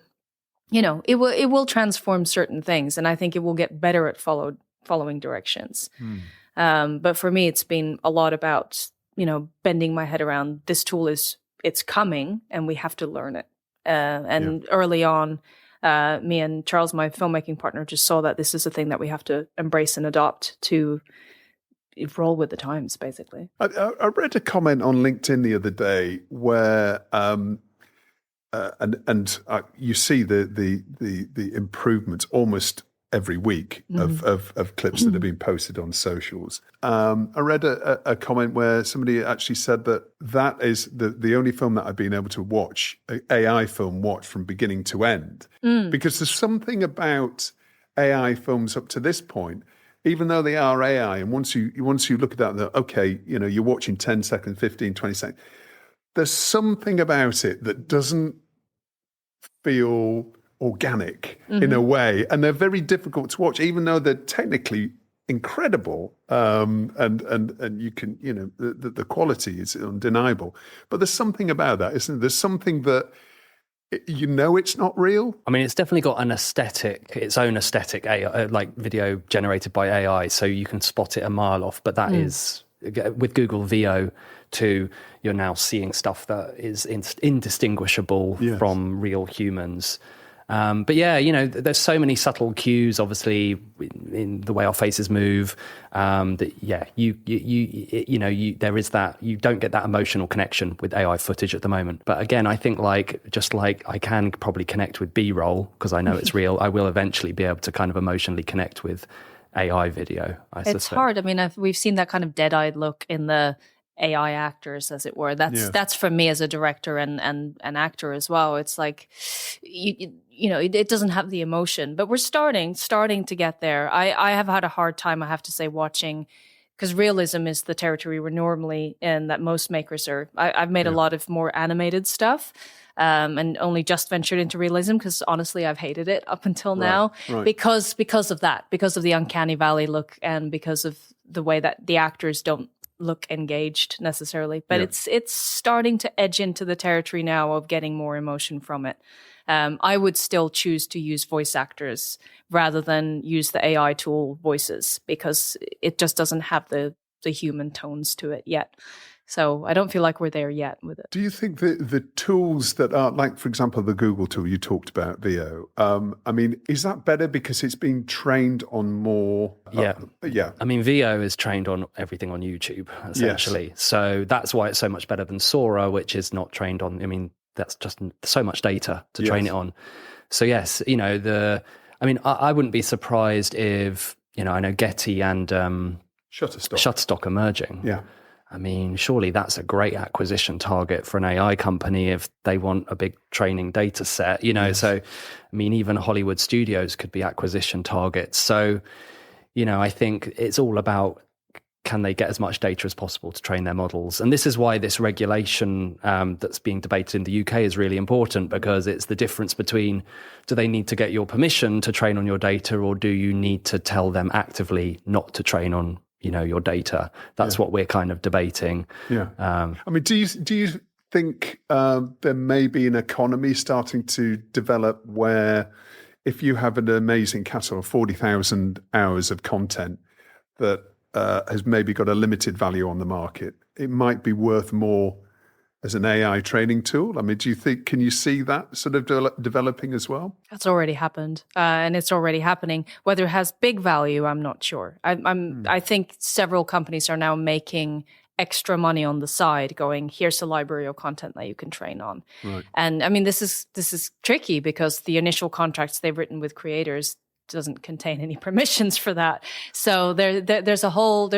Speaker 3: it will transform certain things, and I think it will get better at following directions. But for me, it's been a lot about, bending my head around this tool it's coming and we have to learn it. Early on, me and Charles, my filmmaking partner, just saw that this is a thing that we have to embrace and adopt to roll with the times, basically.
Speaker 1: I read a comment on LinkedIn the other day where, you see the improvements almost every week of clips that have been posted on socials. I read a comment where somebody actually said that is the only film that I've been able to watch, AI film watch from beginning to end. Because there's something about AI films up to this point, even though they are AI, and once you look at that, okay, you're watching 10 seconds, 15, 20 seconds, there's something about it that doesn't feel organic in a way, and they're very difficult to watch, even though they're technically incredible, and you can, the quality is undeniable. But there's something about that, isn't there? There's something that it's not real. I
Speaker 4: mean, it's definitely got an aesthetic, its own aesthetic, AI, like video generated by AI, so you can spot it a mile off. But that is, with Google VO2, you're now seeing stuff that is indistinguishable from real humans. But yeah, there's so many subtle cues, obviously, in the way our faces move. That there is that, you don't get that emotional connection with AI footage at the moment. But again, I think just like I can probably connect with B-roll because I know it's real, I will eventually be able to kind of emotionally connect with AI video.
Speaker 3: It's hard. I mean, we've seen that kind of dead-eyed look in the AI actors, as it were. That's for me as a director and an actor as well. It's like, it doesn't have the emotion, but we're starting to get there. I have had a hard time, I have to say, watching, because realism is the territory we're normally in, that most makers are. I've made a lot of more animated stuff, and only just ventured into realism because honestly I've hated it up until now, because of that, because of the uncanny valley look, and because of the way that the actors don't look engaged necessarily, but it's starting to edge into the territory now of getting more emotion from it. I would still choose to use voice actors rather than use the AI tool voices, because it just doesn't have the human tones to it yet. So I don't feel like we're there yet with it.
Speaker 1: Do you think that the tools that are, like, for example, the Google tool you talked about, VO, I mean, is that better because it's been trained on more? I mean, VO is trained on everything on YouTube, essentially. Yes. So that's why it's so much better than Sora, which is not trained on, I mean, that's just so much data to train it on. So yes, I wouldn't be surprised if, I know Getty and Shutterstock are merging. Yeah. I mean, surely that's a great acquisition target for an AI company if they want a big training data set, So, I mean, even Hollywood studios could be acquisition targets. So, I think it's all about
Speaker 4: can they get as much data as possible to train their models? And this is why this regulation that's being debated in the UK is really important, because it's the difference between, do they need to get your permission to train on your data, or do you need to tell them actively not to train on, your data? That's what we're kind of debating.
Speaker 1: Yeah. I mean, do you think there may be an economy starting to develop where if you have an amazing catalog of 40,000 hours of content that has maybe got a limited value on the market, it might be worth more as an AI training tool? I mean, can you see that sort of developing as well?
Speaker 3: That's already happened, and it's already happening. Whether it has big value, I'm not sure. I think several companies are now making extra money on the side, going, here's a library of content that you can train on.
Speaker 1: Right.
Speaker 3: And I mean, this is tricky because the initial contracts they've written with creators doesn't contain any permissions for that. So there's a whole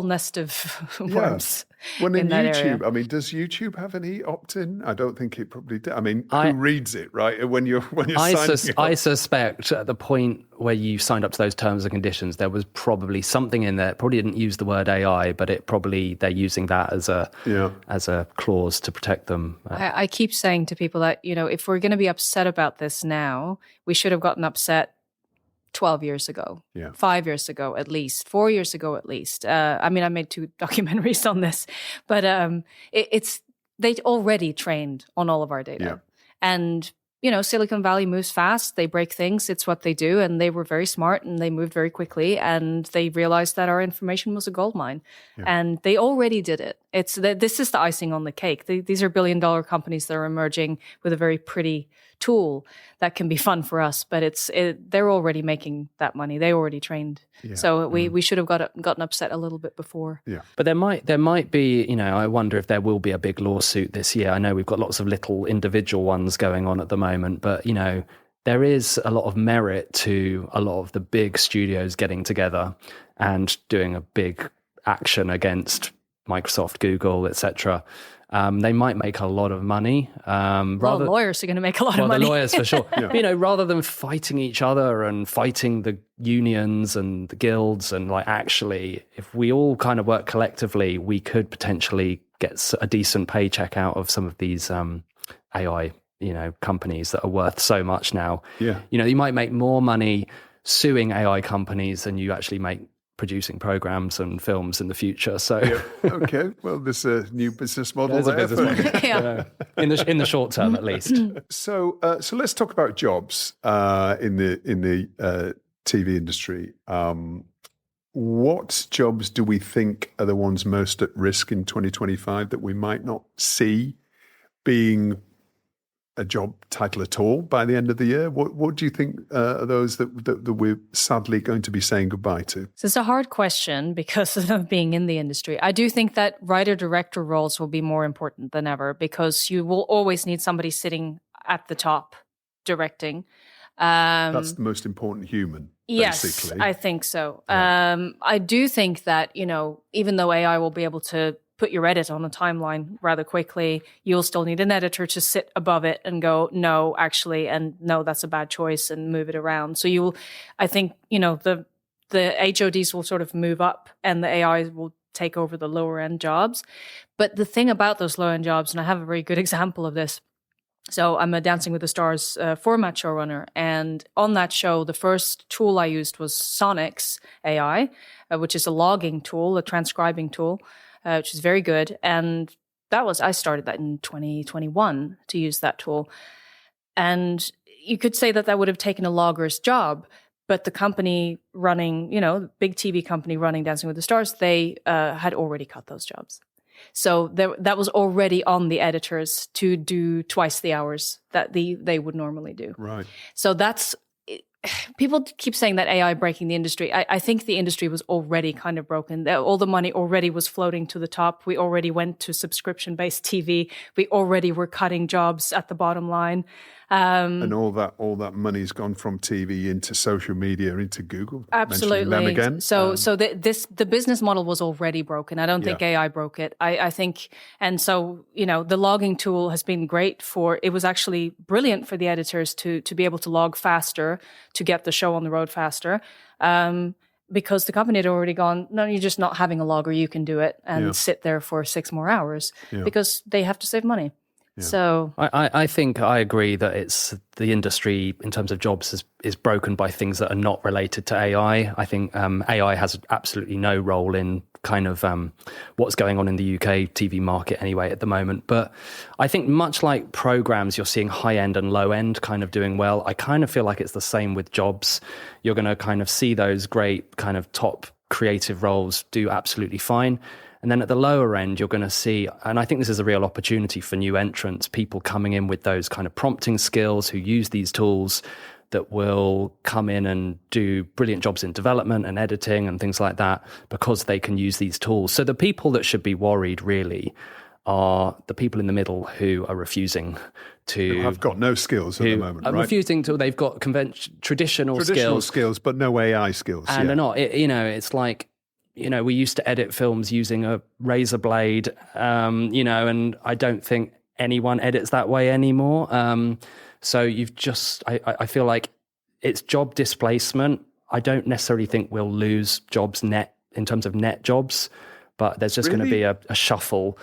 Speaker 3: nest of worms.
Speaker 1: Well, in
Speaker 3: that
Speaker 1: YouTube,
Speaker 3: area.
Speaker 1: I mean, does YouTube have any opt-in? I don't think it probably does. I mean, who reads it, right? When you're signing up?
Speaker 4: I suspect at the point where you signed up to those terms and conditions, there was probably something in there. Probably didn't use the word AI, but they're using that as a clause to protect them.
Speaker 3: I keep saying to people that, if we're going to be upset about this now, we should have gotten upset 12 years ago, 5 years ago, at least 4 years ago, at least. I mean, I made 2 documentaries on this, but they'd already trained on all of our data. And, Silicon Valley moves fast. They break things. It's what they do. And they were very smart and they moved very quickly. And they realized that our information was a goldmine. And they already did it. This is the icing on the cake. These are billion-dollar companies that are emerging with a very pretty tool that can be fun for us, but they're already making that money. They already trained. So we should have gotten upset a little bit before.
Speaker 4: But there might be, I wonder if there will be a big lawsuit this year. I know we've got lots of little individual ones going on at the moment, but there is a lot of merit to a lot of the big studios getting together and doing a big action against Microsoft, Google, etc. They might make a lot of money.
Speaker 3: Lawyers are going to make a lot of money.
Speaker 4: The lawyers for sure. Rather than fighting each other and fighting the unions and the guilds, and actually, if we all kind of work collectively, we could potentially get a decent paycheck out of some of these AI, companies that are worth so much now. You might make more money suing AI companies than you actually make producing programs and films in the future. So
Speaker 1: okay, well, there's a new business model there.
Speaker 4: In the short term, at least.
Speaker 1: So let's talk about jobs in the TV industry. What jobs do we think are the ones most at risk in 2025 that we might not see being a job title at all by the end of the year? What do you think are those that we're sadly going to be saying goodbye to?
Speaker 3: So it's a hard question because of being in the industry. I do think that writer-director roles will be more important than ever because you will always need somebody sitting at the top directing.
Speaker 1: That's the most important human, basically.
Speaker 3: Yes, I think so. I do think that, even though AI will be able to put your edit on a timeline rather quickly, you'll still need an editor to sit above it and go, no, actually, and no, that's a bad choice, and move it around. So I think, the HODs will sort of move up and the AI will take over the lower end jobs. But the thing about those low end jobs, and I have a very good example of this. So I'm a Dancing with the Stars format showrunner. And on that show, the first tool I used was Sonic's AI, which is a logging tool, a transcribing tool, which is very good. And I started that in 2021 to use that tool. And you could say that would have taken a logger's job, but the company running, big TV company running Dancing with the Stars, they had already cut those jobs. So that was already on the editors to do twice the hours that they would normally do.
Speaker 1: Right.
Speaker 3: So people keep saying that AI breaking the industry. I think the industry was already kind of broken. All the money already was floating to the top. We already went to subscription-based TV. We already were cutting jobs at the bottom line.
Speaker 1: And all that money's gone from TV into social media, into Google.
Speaker 3: Absolutely.
Speaker 1: Them again.
Speaker 3: So the business model was already broken. I don't think AI broke it. I think, and so, the logging tool has been great it was actually brilliant for the editors to be able to log faster, to get the show on the road faster. because the company had already gone, no, you're just not having a logger, you can do it and sit there for 6 more hours because they have to save money. Yeah. So
Speaker 4: I think I agree that it's the industry in terms of jobs is broken by things that are not related to AI. I think AI has absolutely no role in kind of what's going on in the UK TV market anyway at the moment. But I think much like programs, you're seeing high end and low end kind of doing well. I kind of feel like it's the same with jobs. You're going to kind of see those great kind of top creative roles do absolutely fine. And then at the lower end, you're going to see, and I think this is a real opportunity for new entrants, people coming in with those kind of prompting skills who use these tools that will come in and do brilliant jobs in development and editing and things like that because they can use these tools. So the people that should be worried really are the people in the middle who are refusing to...
Speaker 1: Who have got no skills at the moment, right?
Speaker 4: Refusing to, they've got traditional
Speaker 1: skills, but no AI skills.
Speaker 4: And they're not, it's like... we used to edit films using a razor blade, and I don't think anyone edits that way anymore. So I feel like it's job displacement. I don't necessarily think we'll lose jobs net in terms of net jobs, but there's just going to be a shuffle.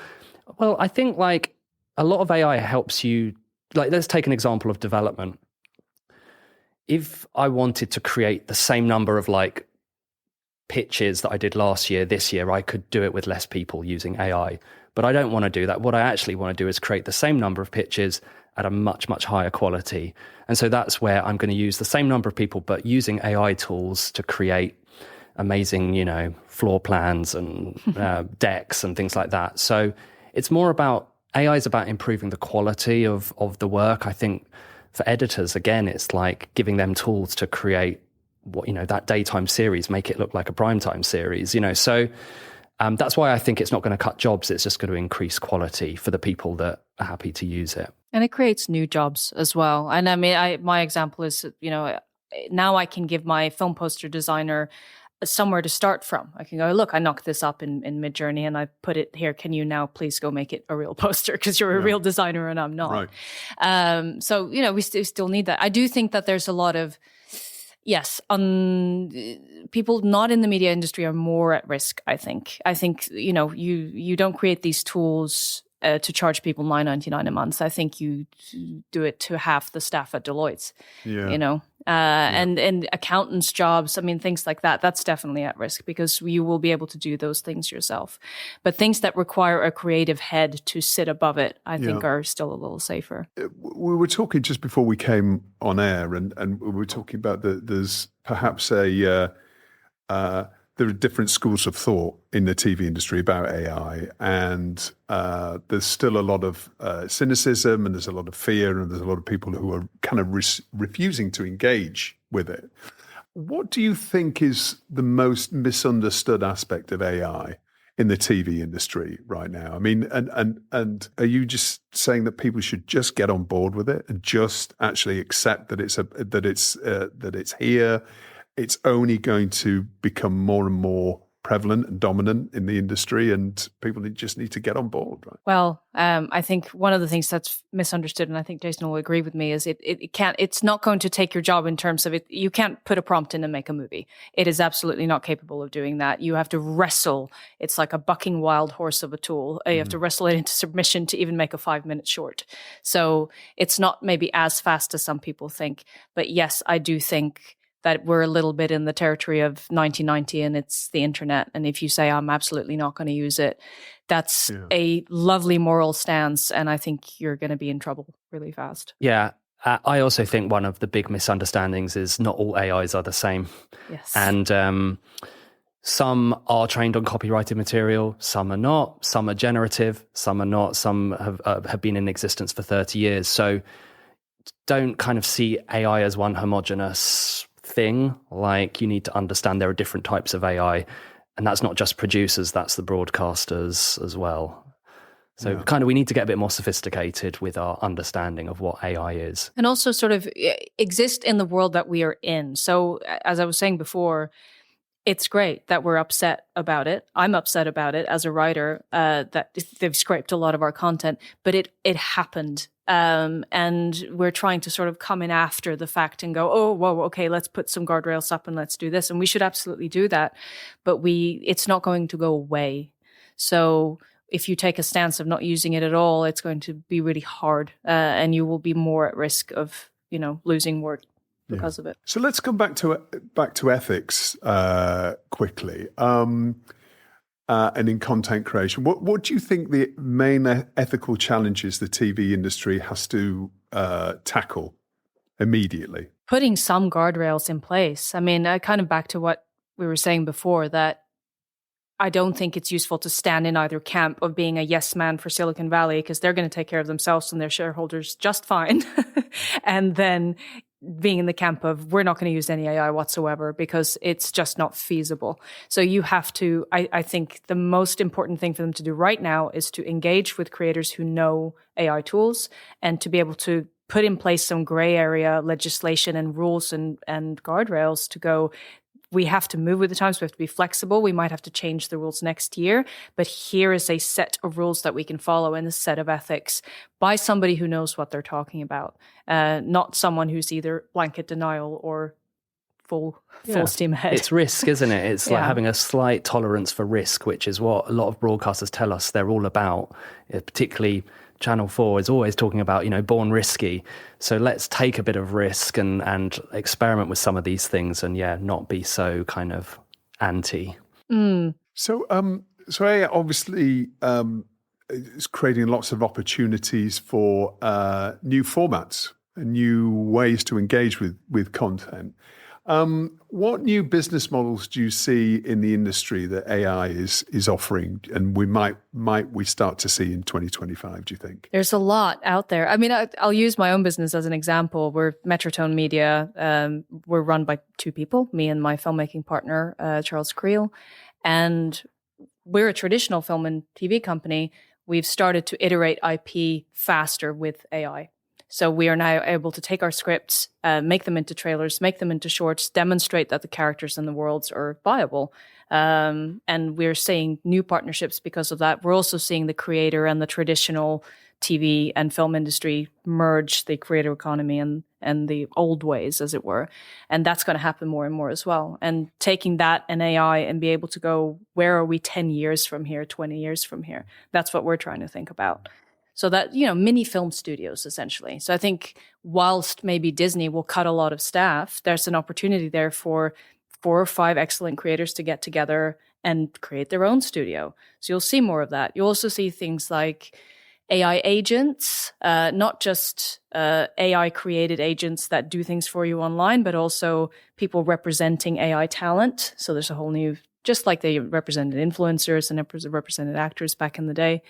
Speaker 4: Well, I think like a lot of AI helps you, like let's take an example of development. If I wanted to create the same number of like pitches that I did last year, this year, I could do it with less people using AI. But I don't want to do that. What I actually want to do is create the same number of pitches at a much, much higher quality. And so that's where I'm going to use the same number of people, but using AI tools to create amazing, floor plans and decks and things like that. So it's more about, AI is about improving the quality of the work. I think for editors, again, it's like giving them tools to create that daytime series, make it look like a primetime series, so that's why I think it's not going to cut jobs. It's just going to increase quality for the people that are happy to use it.
Speaker 3: And it creates new jobs as well. And I mean, my example is, now I can give my film poster designer somewhere to start from. I can go, look, I knocked this up in Midjourney and I put it here. Can you now please go make it a real poster? Because you're a real designer and I'm not. Right. So, we still need that. I do think that there's a lot of, yes, people not in the media industry are more at risk, I think. I think, you don't create these tools to charge people $9.99 a month. I think you do it to half the staff at Deloitte's, and accountants' jobs. I mean, things like that, that's definitely at risk because you will be able to do those things yourself. But things that require a creative head to sit above it, I think are still a little safer.
Speaker 1: We were talking just before we came on air and we were talking about there's perhaps there are different schools of thought in the TV industry about AI, and there's still a lot of cynicism, and there's a lot of fear, and there's a lot of people who are kind of refusing to engage with it. What do you think is the most misunderstood aspect of AI in the TV industry right now? I mean, and are you just saying that people should just get on board with it and just actually accept that it's here? It's only going to become more and more prevalent and dominant in the industry, and people just need to get on board, right?
Speaker 3: Well, I think one of the things that's misunderstood, and I think Jason will agree with me, is it's not going to take your job in terms of it. You can't put a prompt in and make a movie. It is absolutely not capable of doing that. You have to wrestle. It's like a bucking wild horse of a tool. You have to wrestle it into submission to even make a 5-minute short. So it's not maybe as fast as some people think. But yes, I do think that we're a little bit in the territory of 1990 and it's the internet. And if you say, I'm absolutely not going to use it, that's a lovely moral stance. And I think you're going to be in trouble really fast.
Speaker 4: Yeah. I also think one of the big misunderstandings is not all AIs are the same.
Speaker 3: Yes.
Speaker 4: And some are trained on copyrighted material, some are not, some are generative, some are not, some have been in existence for 30 years. So don't kind of see AI as one homogenous thing. Like, you need to understand there are different types of AI, and that's not just producers, that's the broadcasters as well. So kind of we need to get a bit more sophisticated with our understanding of what AI is.
Speaker 3: And also sort of exist in the world that we are in. So as I was saying before, it's great that we're upset about it. I'm upset about it as a writer, that they've scraped a lot of our content, but it happened. And we're trying to sort of come in after the fact and go, oh, whoa, okay, let's put some guardrails up and let's do this. And we should absolutely do that. But it's not going to go away. So if you take a stance of not using it at all, it's going to be really hard, and you will be more at risk of, losing work because of it.
Speaker 1: So let's come back to ethics quickly, and in content creation. What do you think the main ethical challenges the TV industry has to tackle immediately?
Speaker 3: Putting some guardrails in place. I mean, kind of back to what we were saying before, that I don't think it's useful to stand in either camp of being a yes man for Silicon Valley, because they're going to take care of themselves and their shareholders just fine. And then being in the camp of we're not going to use any AI whatsoever because it's just not feasible. So you have to, I think the most important thing for them to do right now is to engage with creators who know AI tools and to be able to put in place some gray area legislation and rules and guardrails to go, we have to move with the times. We have to be flexible. We might have to change the rules next year, but here is a set of rules that we can follow and a set of ethics by somebody who knows what they're talking about, not someone who's either blanket denial or full steam ahead.
Speaker 4: It's risk, isn't it? It's like having a slight tolerance for risk, which is what a lot of broadcasters tell us they're all about, particularly Channel 4 is always talking about, born risky. So let's take a bit of risk and experiment with some of these things and, not be so kind of anti.
Speaker 1: So AI obviously is creating lots of opportunities for new formats and new ways to engage with content. What new business models do you see in the industry that AI is offering, and we might we start to see in 2025? Do you think
Speaker 3: there's a lot out there? I mean, I'll use my own business as an example. We're Metrotone Media. We're run by two people, me and my filmmaking partner, Charles Creel, and we're a traditional film and TV company. We've started to iterate IP faster with AI. So we are now able to take our scripts, make them into trailers, make them into shorts, demonstrate that the characters and the worlds are viable. And we're seeing new partnerships because of that. We're also seeing the creator and the traditional TV and film industry merge, the creator economy and the old ways, as it were. And that's going to happen more and more as well. And taking that and AI and be able to go, where are we 10 years from here, 20 years from here? That's what we're trying to think about. So that, mini film studios, essentially. So I think whilst maybe Disney will cut a lot of staff, there's an opportunity there for 4 or 5 excellent creators to get together and create their own studio. So you'll see more of that. You'll also see things like AI agents, not just AI-created agents that do things for you online, but also people representing AI talent. So there's a whole new, just like they represented influencers and represented actors back in the day.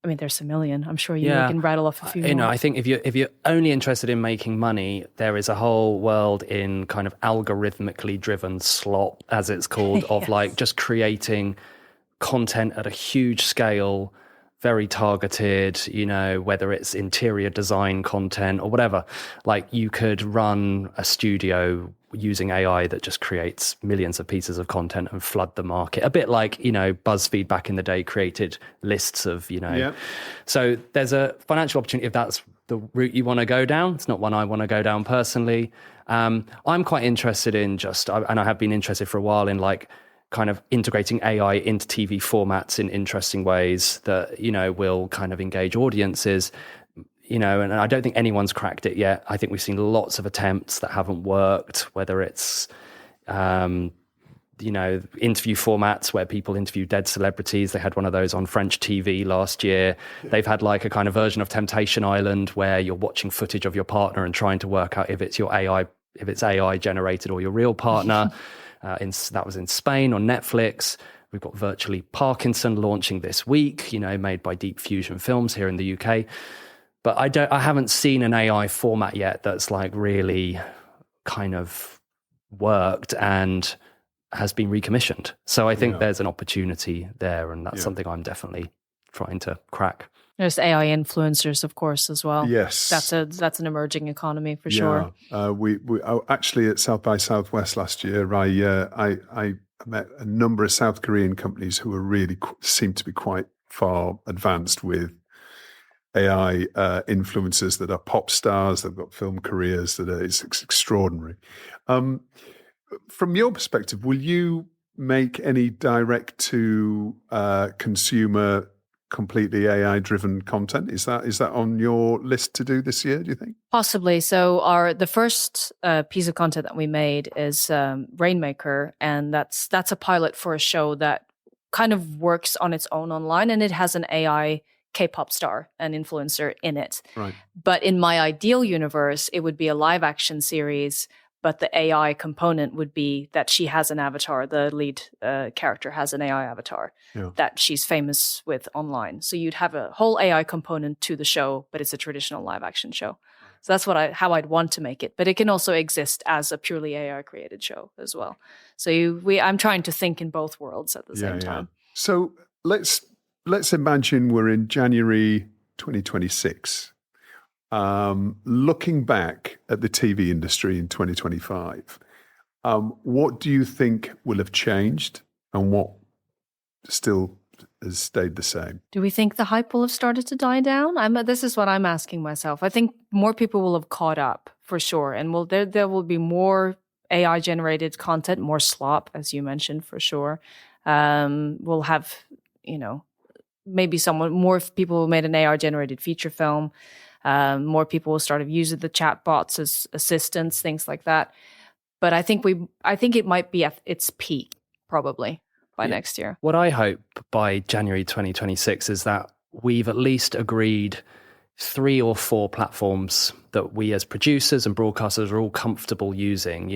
Speaker 3: I mean, there's a million. I'm sure you can rattle off a few more.
Speaker 4: I think if you're only interested in making money, there is a whole world in kind of algorithmically driven slop, as it's called, of like just creating content at a huge scale, very targeted, whether it's interior design content or whatever. Like you could run a studio using AI that just creates millions of pieces of content and flood the market. A bit like, BuzzFeed back in the day created lists of, So there's a financial opportunity if that's the route you want to go down. It's not one I want to go down personally. I'm quite interested in and I have been interested for a while in like kind of integrating AI into TV formats in interesting ways that, will kind of engage audiences. And I don't think anyone's cracked it yet. I think we've seen lots of attempts that haven't worked, whether it's, interview formats where people interview dead celebrities. They had one of those on French TV last year. They've had like a kind of version of Temptation Island where you're watching footage of your partner and trying to work out if it's AI generated or your real partner. That was in Spain on Netflix. We've got Virtually Parkinson launching this week, made by Deep Fusion Films here in the UK. But I haven't seen an AI format yet that's like really kind of worked and has been recommissioned. So I think there's an opportunity there, and that's something I'm definitely trying to crack.
Speaker 3: There's AI influencers, of course, as well.
Speaker 1: Yes.
Speaker 3: That's an emerging economy for sure.
Speaker 1: We actually at South by Southwest last year, I met a number of South Korean companies who were really seemed to be quite far advanced with AI influencers that are pop stars. They've got film careers it's extraordinary. From your perspective, will you make any direct to consumer completely AI driven content? Is that on your list to do this year, do you think?
Speaker 3: Possibly. So the first piece of content that we made is Rainmaker, and that's a pilot for a show that kind of works on its own online, and it has an AI K-pop star, an influencer in it.
Speaker 1: Right.
Speaker 3: But in my ideal universe, it would be a live action series, but the AI component would be that she has an avatar. The lead character has an AI avatar that she's famous with online. So you'd have a whole AI component to the show, but it's a traditional live action show. So that's how I'd want to make it. But it can also exist as a purely AI created show as well. So I'm trying to think in both worlds at the same time.
Speaker 1: So let's imagine we're in January 2026. Looking back at the TV industry in 2025, what do you think will have changed and what still has stayed the same? Do
Speaker 3: we think the hype will have started to die down? This is what I'm asking myself. I think more people will have caught up for sure, and there will be more AI generated content, more slop, as you mentioned, for sure. We'll have, maybe more people who made an AI generated feature film. More people will start using the chat bots as assistants, things like that. But I think it might be at its peak probably by next year.
Speaker 4: What I hope by January 2026 is that we've at least agreed 3 or 4 platforms that we as producers and broadcasters are all comfortable using,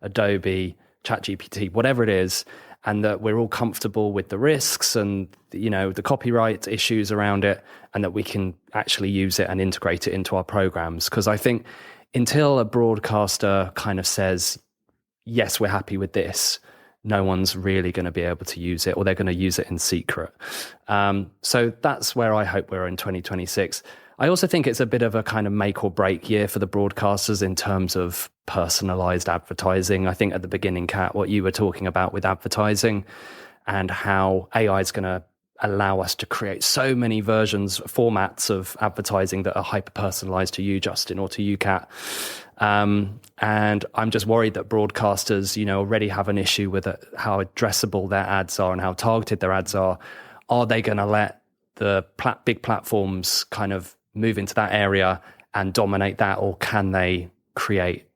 Speaker 4: Adobe, ChatGPT, whatever it is, and that we're all comfortable with the risks and, the copyright issues around it, and that we can actually use it and integrate it into our programs. Because I think until a broadcaster kind of says, yes, we're happy with this, no one's really going to be able to use it, or they're going to use it in secret. So that's where I hope we're in 2026. I also think it's a bit of a kind of make or break year for the broadcasters in terms of personalized advertising. I think at the beginning, Kat, what you were talking about with advertising and how AI is going to allow us to create so many formats of advertising that are hyper-personalized to you, Justin, or to you, Kat. And I'm just worried that broadcasters, already have an issue with how addressable their ads are and how targeted their ads are. Are they going to let the big platforms kind of move into that area and dominate that, or can they create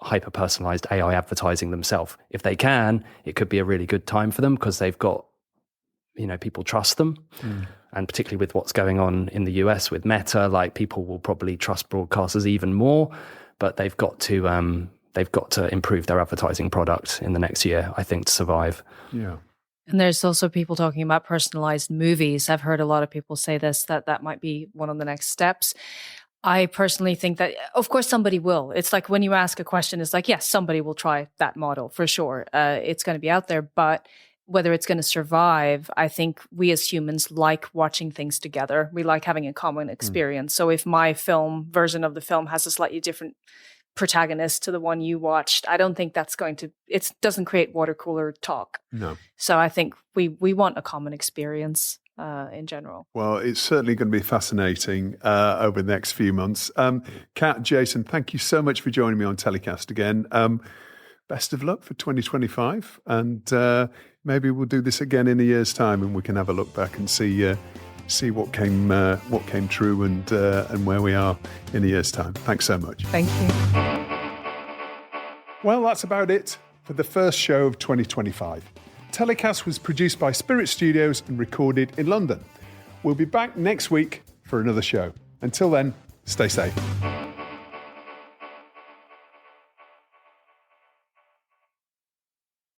Speaker 4: hyper-personalized AI advertising themselves? If they can, it could be a really good time for them because they've got, people trust them. And particularly with what's going on in the US with Meta, people will probably trust broadcasters even more, but they've got to improve their advertising product in the next year, I think, to survive.
Speaker 1: Yeah.
Speaker 3: And there's also people talking about personalized movies. I've heard a lot of people say that might be one of the next steps. I personally think that, of course, somebody will. It's like when you ask a question, it's like, yes, somebody will try that model for sure. It's going to be out there, but whether it's going to survive, I think we as humans like watching things together. We like having a common experience. So if my version of the film has a slightly different protagonist to the one you watched, I don't think it doesn't create water cooler talk.
Speaker 1: No.
Speaker 3: So I think we want a common experience in general.
Speaker 1: Well, it's certainly going to be fascinating over the next few months. Kat, Jason, thank you so much for joining me on TellyCast again. Best of luck for 2025, and maybe we'll do this again in a year's time, and we can have a look back and see what came true and where we are in a year's time. Thanks so much.
Speaker 3: Thank you.
Speaker 1: Well, that's about it for the first show of 2025. TellyCast was produced by Spirit Studios and recorded in London. We'll be back next week for another show. Until then, stay safe.